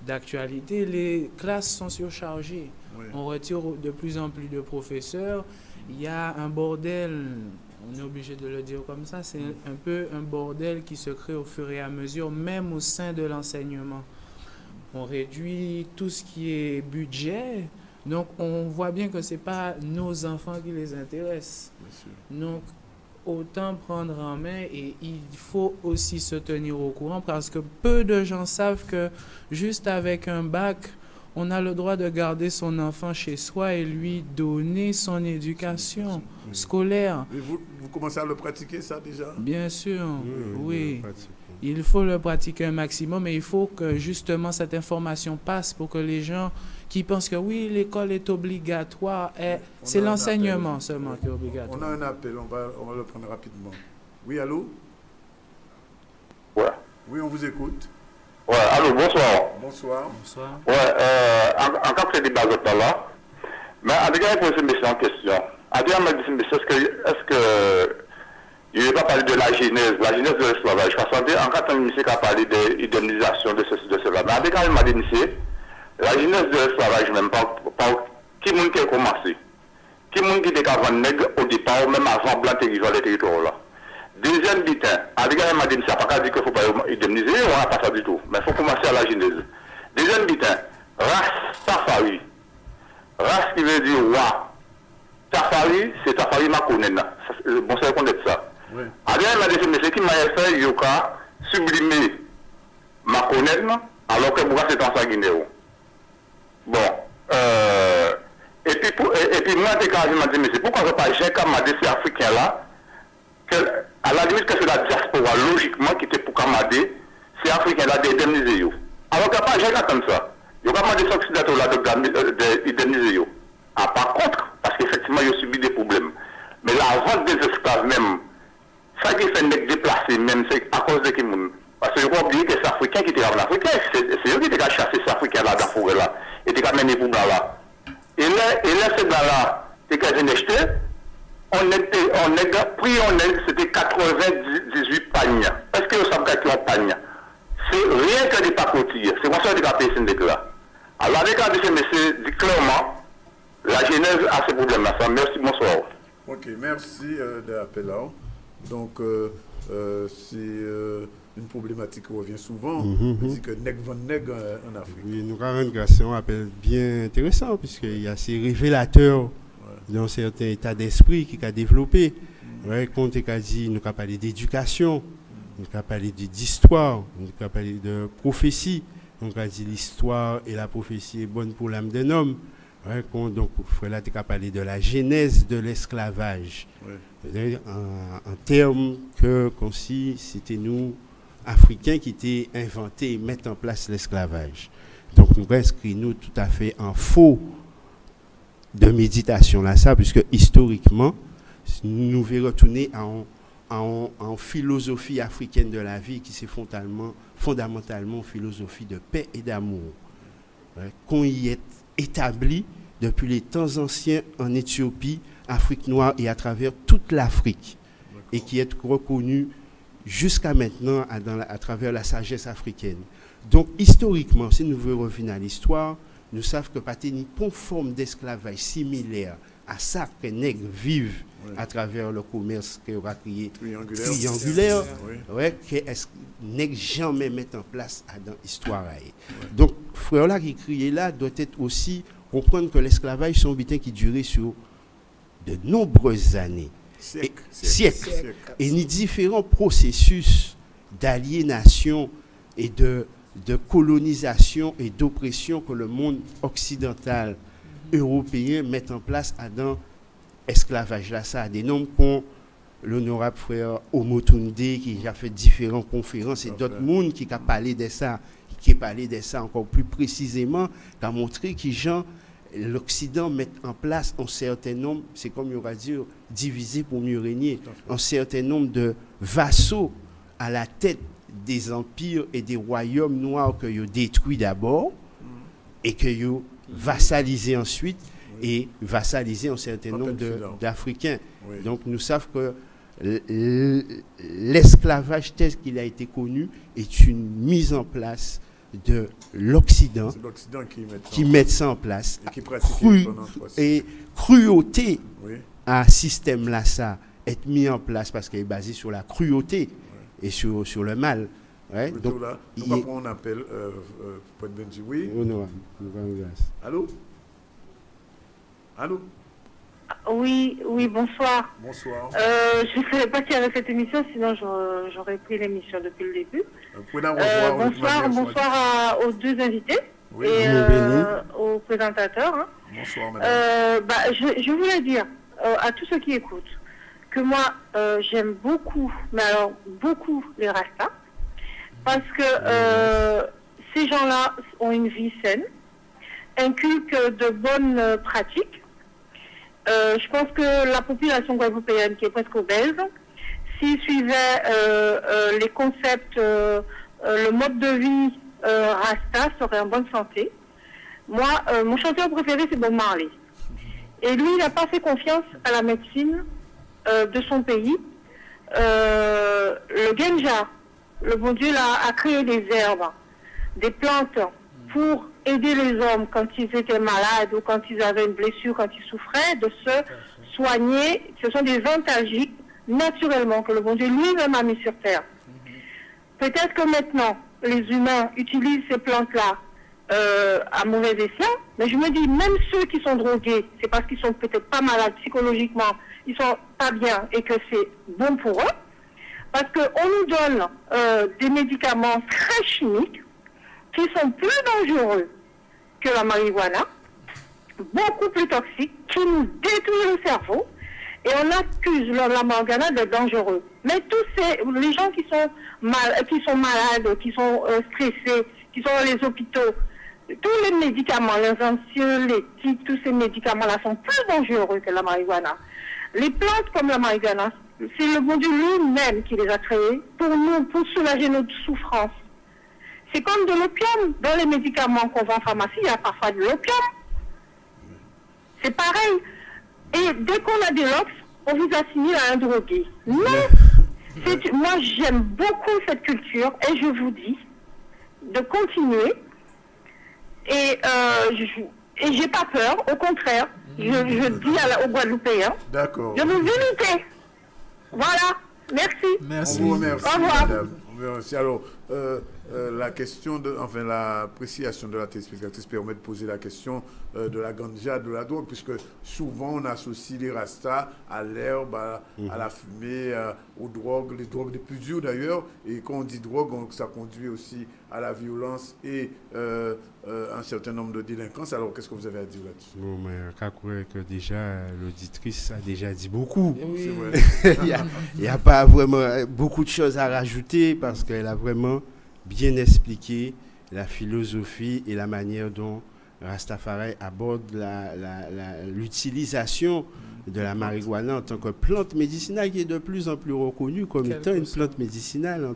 d'actualité, les classes sont surchargées. Oui. On retire de plus en plus de professeurs. Il y a un bordel, on est obligé de le dire comme ça, c'est un peu un bordel qui se crée au fur et à mesure, même au sein de l'enseignement. On réduit tout ce qui est budget, donc on voit bien que ce n'est pas nos enfants qui les intéressent. Donc autant prendre en main et il faut aussi se tenir au courant parce que peu de gens savent que juste avec un bac, on a le droit de garder son enfant chez soi et lui donner son éducation scolaire. Et vous commencez à le pratiquer, ça, déjà? Bien sûr, oui. Pratiquement. Il faut le pratiquer un maximum et il faut que justement cette information passe pour que les gens qui pensent que oui, l'école est obligatoire, c'est l'enseignement seulement qui est obligatoire. On a un appel, on va le prendre rapidement. Oui, allô? Ouais. Oui, on vous écoute. Ouais, allô, bonsoir. Bonsoir. Bonsoir. Ouais, en tant que débat là, mais à déjà poser une question. À déjà me dire, est-ce que il n'est pas parlé de la genèse de l'esclavage. Parce qu'en cas de monsieur qui a parlé de l'indemnisation de ceci, de cela. Mais à déjà il m'a dit, la genèse de l'esclavage, même pas qui est qui a commencé. Qui est qui était avant nègre au départ, même avant blanc territoire les territoires là. Deuxième bitin, à déjà il m'a dit, ça n'a pas dire qu'il ne faut pas indemniser, on n'a pas ça du tout. Mais il faut commencer à la genèse. Deuxième bitin, race Tafari. Race qui veut dire wa. Tafari, c'est Tafari Makonena. Bon, c'est reconnaître ça. Oui. Alors, il m'a dit, mais ce qui m'a fait, il a sublimé Makonena, alors que Bouga, c'est en Sanguinéo. Bon. Et puis moi, je m'a dit, mais c'est pourquoi je pas j'ai comme m'a dit ces Africains-là, à la limite que c'est la diaspora, logiquement, qui était pour Kamadé, ces Africains-là d'indemniser. Alors qu'il n'y a pas j'ai comme ça. Il n'y a pas des Occidentaux-là d'indemniser. Ah, par contre, parce qu'effectivement, ils ont subi des problèmes. Mais la vente des esclaves même, ça qui fait les déplacer même, c'est à cause de qui moun. Parce que je crois oublier que c'est Africain qui était en Africain, c'est eux qui étaient chassés ces Africains-là dans la forêt là, et étaient mené pour là. Et là, ces gars-là, c'est qu'ils ont acheté, c'était 98 pagnes. Est-ce que vous savez qu'ils ont pagnes? C'est rien que des pacotilles. C'est pour ça que les pays sont là. Alors, avec la de ces messieurs, dit clairement, la genèse a ce problème-là. Merci, bonsoir. Ok, merci de l'appel là. Donc, c'est une problématique qui revient souvent. C'est que nègre vend nègre en Afrique. Oui, nous avons une question appel bien intéressant, puisqu'il y a ces révélateurs dans certains états d'esprit qui a développé. Ouais, quand on a dit, nous avons parlé d'éducation, nous avons parlé d'histoire, nous avons parlé de prophétie. On a dit l'histoire et la prophétie est bonne pour l'âme d'un homme. Ouais, donc, Frère, tu as parlé de la genèse de l'esclavage. Ouais. En termes que, comme si c'était nous, Africains, qui étaient inventés et mettent en place l'esclavage. Donc, nous inscrivons tout à fait en faux de méditation là, ça, puisque historiquement, nous devons retourner en philosophie africaine de la vie qui c'est fondamentalement philosophie de paix et d'amour. Ouais, qu'on y est établi depuis les temps anciens en Éthiopie, Afrique noire et à travers toute l'Afrique, et qui est reconnu jusqu'à maintenant à travers la sagesse africaine. Donc historiquement, si nous voulons revenir à l'histoire, nous savons que pas une forme d'esclavage similaire à ça que les nègres vivent à travers le commerce que va créer triangulaire, que les nègres jamais mettent en place dans l'histoire. Donc, frère là qui criait là doit être aussi comprendre que l'esclavage sont bitin qui durait sur de nombreuses années, siècles, et ni différents processus d'aliénation et de colonisation et d'oppression que le monde occidental européen met en place dans l'esclavage là. Ça a des noms comme l'honorable frère Omotunde qui a fait différentes conférences et d'autres mondes qui a parlé de ça, encore plus précisément, qui a montré que l'Occident met en place un certain nombre, c'est comme il y aura dit, divisé pour mieux régner, un certain nombre de vassaux à la tête des empires et des royaumes noirs que vous détruit d'abord et que vous vassalisez ensuite et vassaliser un certain nombre d'Africains. Donc nous savons que l'esclavage tel qu'il a été connu est une mise en place de l'Occident qui met ça en place et cruauté à système là ça est mis en place parce qu'il est basé sur la cruauté et sur le mal. Ouais, donc là, on appelle Poète Benji. Oui. Allô? Oui, bonsoir. Bonsoir. Je ne savais pas qu'il y avait cette émission, sinon j'aurais pris l'émission depuis le début. Bonsoir aux deux invités et aux présentateurs. Hein. Bonsoir, madame. Je voulais dire à tous ceux qui écoutent que moi, j'aime beaucoup, mais alors beaucoup les Rastas, parce que ces gens-là ont une vie saine, inculquent de bonnes pratiques. Je pense que la population guadeloupéenne, qui est presque obèse, s'ils suivaient les concepts, le mode de vie Rasta serait en bonne santé. Moi, mon chanteur préféré, c'est Bob Marley. Et lui, il n'a pas fait confiance à la médecine de son pays. Le Genja, le bon Dieu, a créé des herbes, des plantes pour aider les hommes quand ils étaient malades ou quand ils avaient une blessure, quand ils souffraient, de se soigner. Ce sont des antalgiques naturellement que le bon Dieu lui-même a mis sur terre. Peut-être que maintenant, les humains utilisent ces plantes-là à mauvais escient, mais je me dis, même ceux qui sont drogués, c'est parce qu'ils sont peut-être pas malades psychologiquement, ils sont pas bien et que c'est bon pour eux, parce qu'on nous donne des médicaments très chimiques qui sont plus dangereux que la marijuana, beaucoup plus toxiques, qui nous détruisent le cerveau, et on accuse la marijuana d'être dangereux. Mais tous les gens qui sont malades, qui sont stressés, qui sont dans les hôpitaux, tous les médicaments, les anxiolytiques, tous ces médicaments-là sont plus dangereux que la marijuana. Les plantes comme la marijuana, c'est le bon Dieu lui-même qui les a créées pour nous, pour soulager notre souffrance. C'est comme de l'opium. Dans les médicaments qu'on vend en pharmacie, il y a parfois de l'opium. C'est pareil. Et dès qu'on a de l'ox, on vous assimile à un drogué. Non. Moi, j'aime beaucoup cette culture et je vous dis de continuer. Et j'ai pas peur. Au contraire, je dis aux Guadeloupéens de nous imiter. Voilà. Merci. Merci. On vous remercie, au revoir. Madame. Merci. Alors, la question l'appréciation de la téléspectatrice permet de poser la question de la ganja, de la drogue, puisque souvent on associe les rastas à l'herbe, à la fumée, aux drogues, les drogues les plus dures d'ailleurs. Et quand on dit drogue, ça conduit aussi à la violence et un certain nombre de délinquances. Alors, qu'est-ce que vous avez à dire là-dessus? Bon, mais que déjà, l'auditrice a déjà dit beaucoup. Oui. C'est vrai. Il n'y a pas vraiment beaucoup de choses à rajouter parce qu'elle a vraiment bien expliqué la philosophie et la manière dont Rastafari aborde l'utilisation de la marijuana en tant que plante médicinale qui est de plus en plus reconnue comme étant une plante médicinale.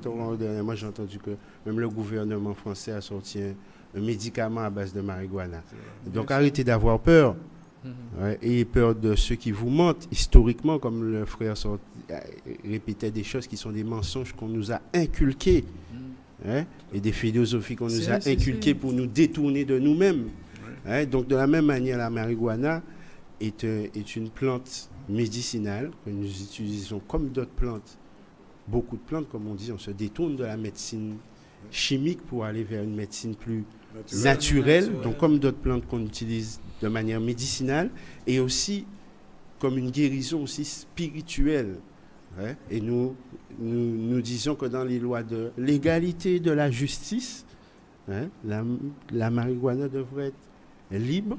Moi, j'ai entendu que même le gouvernement français a sorti un médicament à base de marijuana. Donc, arrêtez d'avoir peur. Ayez peur de ceux qui vous mentent historiquement, comme le frère répétait des choses qui sont des mensonges qu'on nous a inculqués. Et des philosophies qu'on nous a inculquées pour nous détourner de nous-mêmes. Donc, de la même manière, la marijuana est une plante médicinale que nous utilisons comme d'autres plantes. Beaucoup de plantes, comme on dit, on se détourne de la médecine chimique pour aller vers une médecine plus naturelle. Donc, comme d'autres plantes qu'on utilise de manière médicinale et aussi comme une guérison aussi spirituelle. Et nous disons que dans les lois de l'égalité de la justice, la marijuana devrait être libre.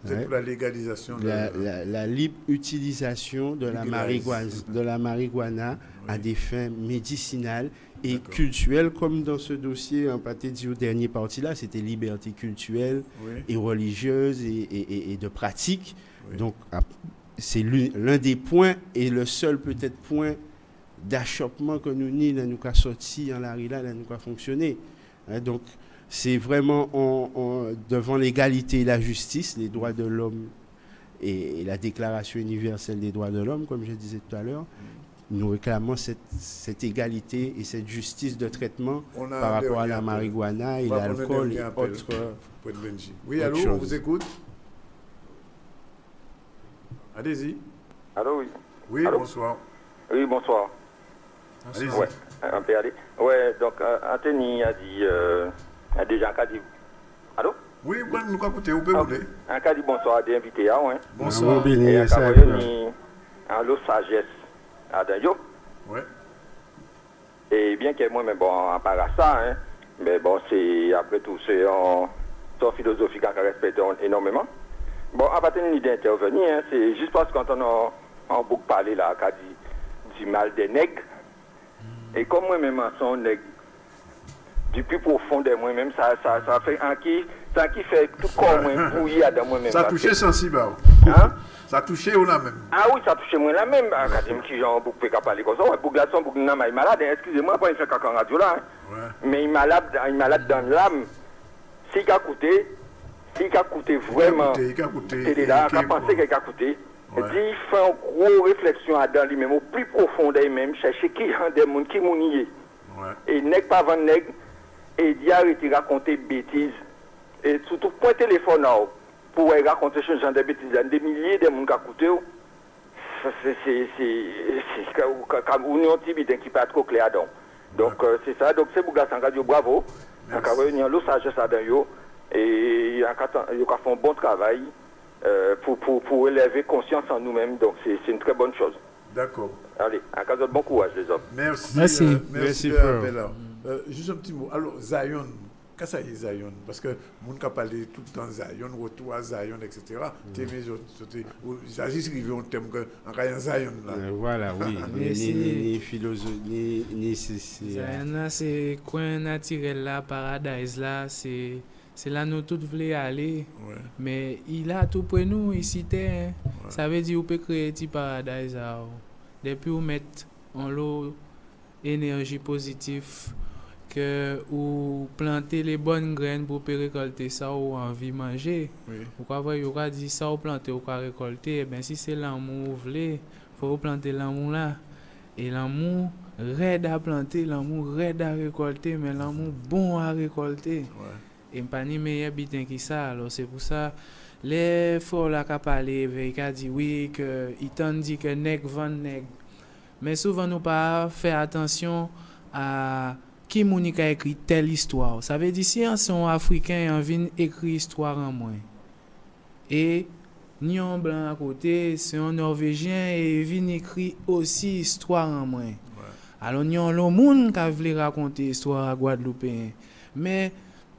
C'est pour la légalisation. La libre utilisation de la marijuana à des fins médicinales et culturelles, comme dans ce dossier, en partie dit au dernier parti là, c'était liberté culturelle et religieuse et de pratique. Donc, c'est l'un des points et le seul peut-être point d'achoppement que nous nous avons sorti en la rila, nous avons fonctionné. Donc, c'est vraiment devant l'égalité et la justice, les droits de l'homme et la Déclaration universelle des droits de l'homme, comme je disais tout à l'heure, nous réclamons cette égalité et cette justice de traitement par rapport à la marijuana et l'alcool et autres. Oui, allô, on vous écoute. Allez-y. Allô, oui. Oui, allô? Bonsoir. Oui, bonsoir. Allez-y. Ouais, on peut aller. Ouais, donc Anthony a dit, a déjà dit. Allô? Oui, nous avons écouté, vous pouvez vous dire. Un cas dit bonsoir à des invités. Bonsoir. Et un cas en l'eau sagesse à Dayo. Ouais. Et bien que moi, mais bon, en part à ça, mais bon, c'est après tout, c'est une philosophie qu'on respecte énormément. Bon, à partir d'une idée d'intervenir, c'est juste parce qu'on a beaucoup parlé là, qu'a dit du mal des nègres. Et comme moi-même, son nègre, du plus profond de moi-même, ça fait un qui fait tout comme moi, bouillir dans moi-même. Ça a touché sensible. Hein? Ça a touché ou la même? Ah oui, ça a touché moi la même. Académie qui genre beaucoup peut parler comme ça. Ouais, pour garçon, beaucoup n'a mal malade. Excusez-moi, pas une fois qu'en radio là. Mais il malade dans l'âme. S'il a coûté vraiment. Il est là, il a pensé qu'il a coûté. Il fait une grosse réflexion dans lui-même, au plus profond d'elle-même, chercher qui est des gens qui mounient. Et n'est pas avant nègre. Et il a arrêté de raconter bêtises. Et surtout, pour un téléphone, pour raconter ce genre de bêtises, des milliers de gens qui ont coûté, c'est comme une activité qui peut être trop claire. Donc, c'est ça. Donc, c'est pour ça que bravo. On a réuni l'eau sagesse à Danyo. Et ils ont fait un bon travail pour élever conscience en nous-mêmes. Donc, c'est une très bonne chose. D'accord. Allez, un cas de bon courage, les hommes. Merci. Merci, Bella. Juste un petit mot. Alors, Zion, qu'est-ce que c'est Zion? Parce que mon cas parle tout le temps Zion, retour à Zion, etc. Ça juste arrivé un thème en cas Zion là. Voilà, oui. Ni philosophie, ni ceci. Zion, c'est coin naturel là, paradise là, c'est là nous tous voulons aller. Ouais. Mais il a tout pour nous ici. Ouais. Ça veut dire qu'on peut créer un petit paradise. Depuis qu'on met en l'eau énergie positive, que ou planter les bonnes graines pour récolter ça ou envie de manger. Oui. Pourquoi il y aura dit ça ou planter ou récolter? Eh bien, si c'est l'amour vous voulez, il faut planter l'amour là. Et l'amour raide à planter, l'amour raide à récolter, mais l'amour bon à récolter. Ouais. Et pas ni meilleur bitin qui ça. Alors c'est pour ça les fois là qu'a parlé avec a dit oui que il t'en dit que nèg vend nèg. Mais souvent nous pas faire attention à qui mouni a écrit telle histoire. Ça veut dire si un son africain en vient écrire histoire en moins. Et ni un blanc à côté, c'est un norvégien et vient écrire aussi histoire en moins. Ouais. Alors ni un l'autre monde qui veut raconter histoire à Guadeloupéen. Mais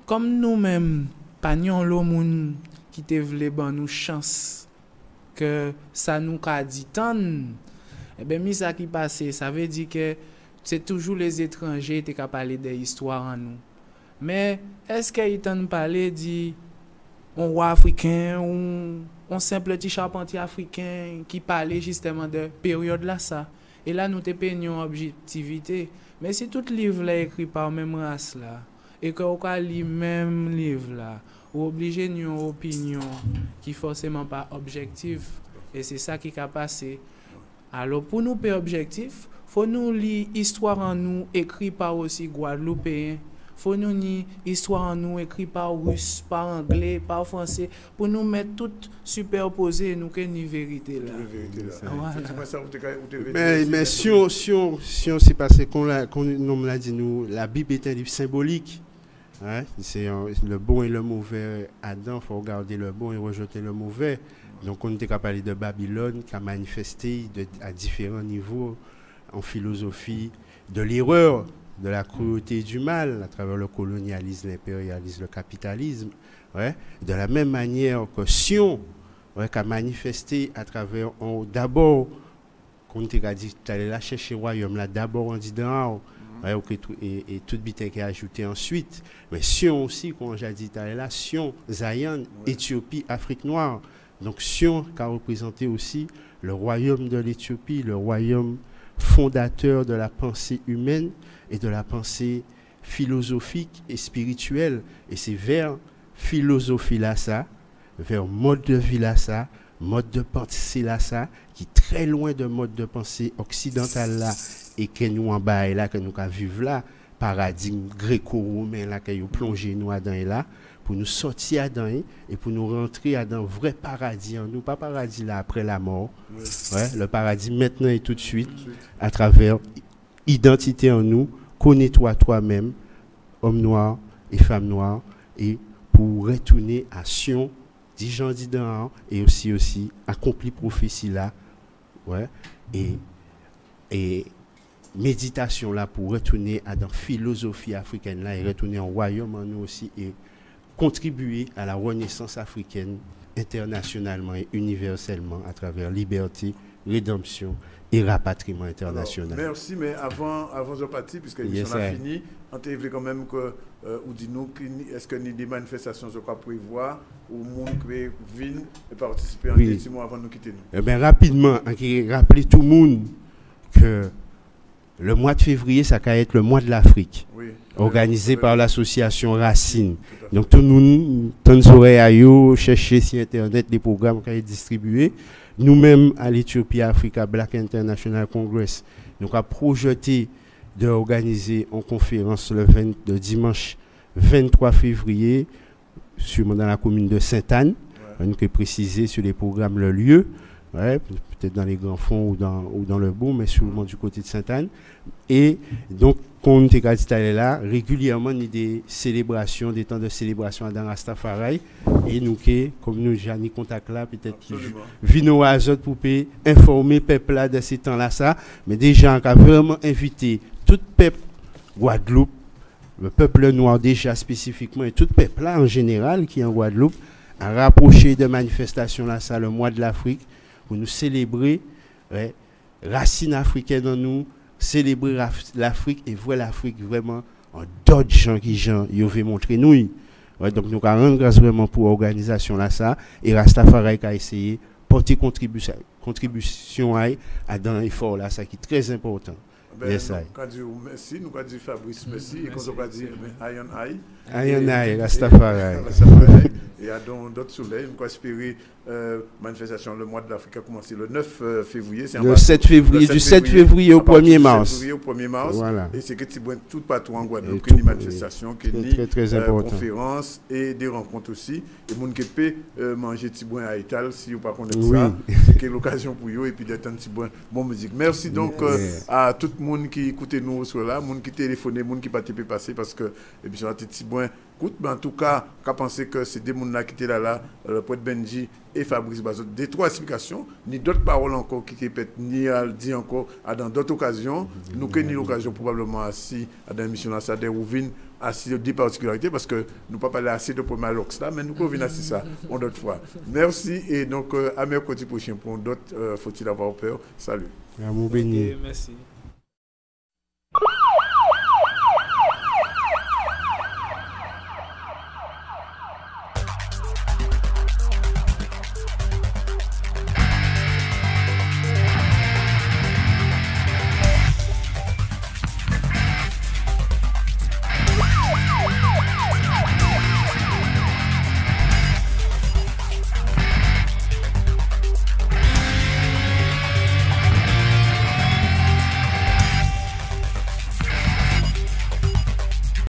comme nous-mêmes, pas nous l'autre monde qui te voulait ban nous chance que ça nous a dit tant. Eh bien, mais ça qui passe, ça veut dire que c'est toujours les étrangers qui parlent des histoires en nous. Mais est-ce qu'ils t'ont parlé dit un roi africain ou un simple petit charpentier africain qui parlait justement de période là ça? Et là, nous te peignons objectivité. Mais si tout livre est écrit par même race là, et qu'on lit même livre là, ou obligé une opinion qui forcément pas objective, et c'est ça qui a passé. Alors pour nous pas objectif, faut nous lire histoire en nous écrit par aussi Guadeloupéen, faut nous lire histoire en nous écrit par russe, par anglais, par français, pour nous mettre tout superposé nous que ni vérité là. Mais si on s'est passé qu'on nous l'a dit nous, la Bible est un livre symbolique. Ouais, c'est le bon et le mauvais. Adam, il faut regarder le bon et rejeter le mauvais. Donc, on était capable de Babylone qui a manifesté à différents niveaux en philosophie de l'erreur, de la cruauté et du mal à travers le colonialisme, l'impérialisme, le capitalisme. Ouais. De la même manière que Sion qui a manifesté à travers d'abord, qu'on était dit, tu allais là chercher le royaume, là d'abord on dit dans et tout bitin qui est ajouté ensuite. Mais Sion aussi, comme j'ai dit, là, Sion, Zion, Éthiopie, Afrique noire. Donc Sion qui a représenté aussi le royaume de l'Éthiopie, le royaume fondateur de la pensée humaine et de la pensée philosophique et spirituelle. Et c'est vers philosophie là ça, vers mode de vie là ça, mode de pensée là ça, qui est très loin de mode de pensée occidental là, et que nous en bas et là, que nous vivons là, paradigme gréco-romain là, que nous plongé nous dedans et là, pour nous sortir dedans et pour nous rentrer dans un vrai paradis en nous, pas paradis là après la mort, ouais, le paradis maintenant et tout de suite, à travers identité en nous, connais-toi toi-même, homme noir et femme noire, et pour retourner à Sion, dit Jean dit dans et aussi accomplir prophétie là, ouais, et méditation là pour retourner à la philosophie africaine là et retourner en royaume en nous aussi et contribuer à la renaissance africaine internationalement et universellement à travers liberté, rédemption et rapatriement international. Alors, merci, mais avant de partir, puisque l'émission a fini, on t'a quand même que, ou dis-nous, est-ce que des manifestations je crois prévoir ou monde qui viennent et participer en petit mois avant de nous quitter nous? Eh bien, rapidement, on rappeler tout le monde que le mois de février, ça va être le mois de l'Afrique, organisé par l'association Racine. Donc, tout le monde, tant d'oreilles à eux, chercher sur Internet les programmes qui sont distribués. Nous-mêmes, à l'Éthiopie Africa Black International Congress, nous avons projeté d'organiser une conférence le dimanche 23 février, sûrement dans la commune de Sainte-Anne. On peut préciser sur les programmes le lieu. Ouais, peut-être dans les grands fonds ou dans le bourg, mais sûrement du côté de Sainte-Anne. Et donc, quand on est là, régulièrement, il y a des célébrations, des temps de célébration dans Rastafari. Et nous, comme nous, j'ai un contact là, peut-être qu'il vient au hasard pour informer le peuple là de ces temps-là, ça. Mais déjà, on a vraiment invité tout le peuple Guadeloupe, le peuple noir déjà spécifiquement, et tout le peuple là en général qui est en Guadeloupe, à rapprocher de manifestations là, ça, le mois de l'Afrique, pour nous célébrer racines africaines en nous, célébrer l'Afrique et voir l'Afrique vraiment en d'autres gens qui veulent montrer nous. Donc nous allons rendre grâce vraiment pour l'organisation là ça et Rastafari a essayé de porter contribution à dans l'effort là ça qui est très important. Yes, merci, nous allons dire Fabrice merci et quand on va dire Iron Eye, Rastafari. Et à d'autres soleils, nous espérer manifestation le mois de l'Afrique a commencé le 9 février. Le 7 février, du 7 février au 1er mars. Voilà. Et c'est que tu vois tout partout en Guadeloupe, qu'il y a des manifestations, qu'il y a des conférences et des rencontres aussi. Et mon qui peut manger petit boin à Ital, si vous ne connaissez pas ça, c'est l'occasion pour vous et puis d'être un petit boin bon musique. Merci donc à tout le monde qui écoute nous sur là, monde qui téléphone, monde qui participe passer parce que et puis sur un petit boin écoute, mais en tout cas, qu'à penser que c'est des gens qui étaient là, le poète Benji et Fabrice Bazot, des trois explications, ni d'autres paroles encore qui répètent, ni à dire encore dans d'autres occasions. Nous avons eu l'occasion probablement assis à dans l'émission là, des Rouvines, assis des particularités, parce que nous ne pouvons pas parler assez de problèmes à l'Ox là, mais nous pouvons venir assis ça une autre fois. Merci et donc à mercredi prochain pour d'autres, faut-il avoir peur. Salut. Merci.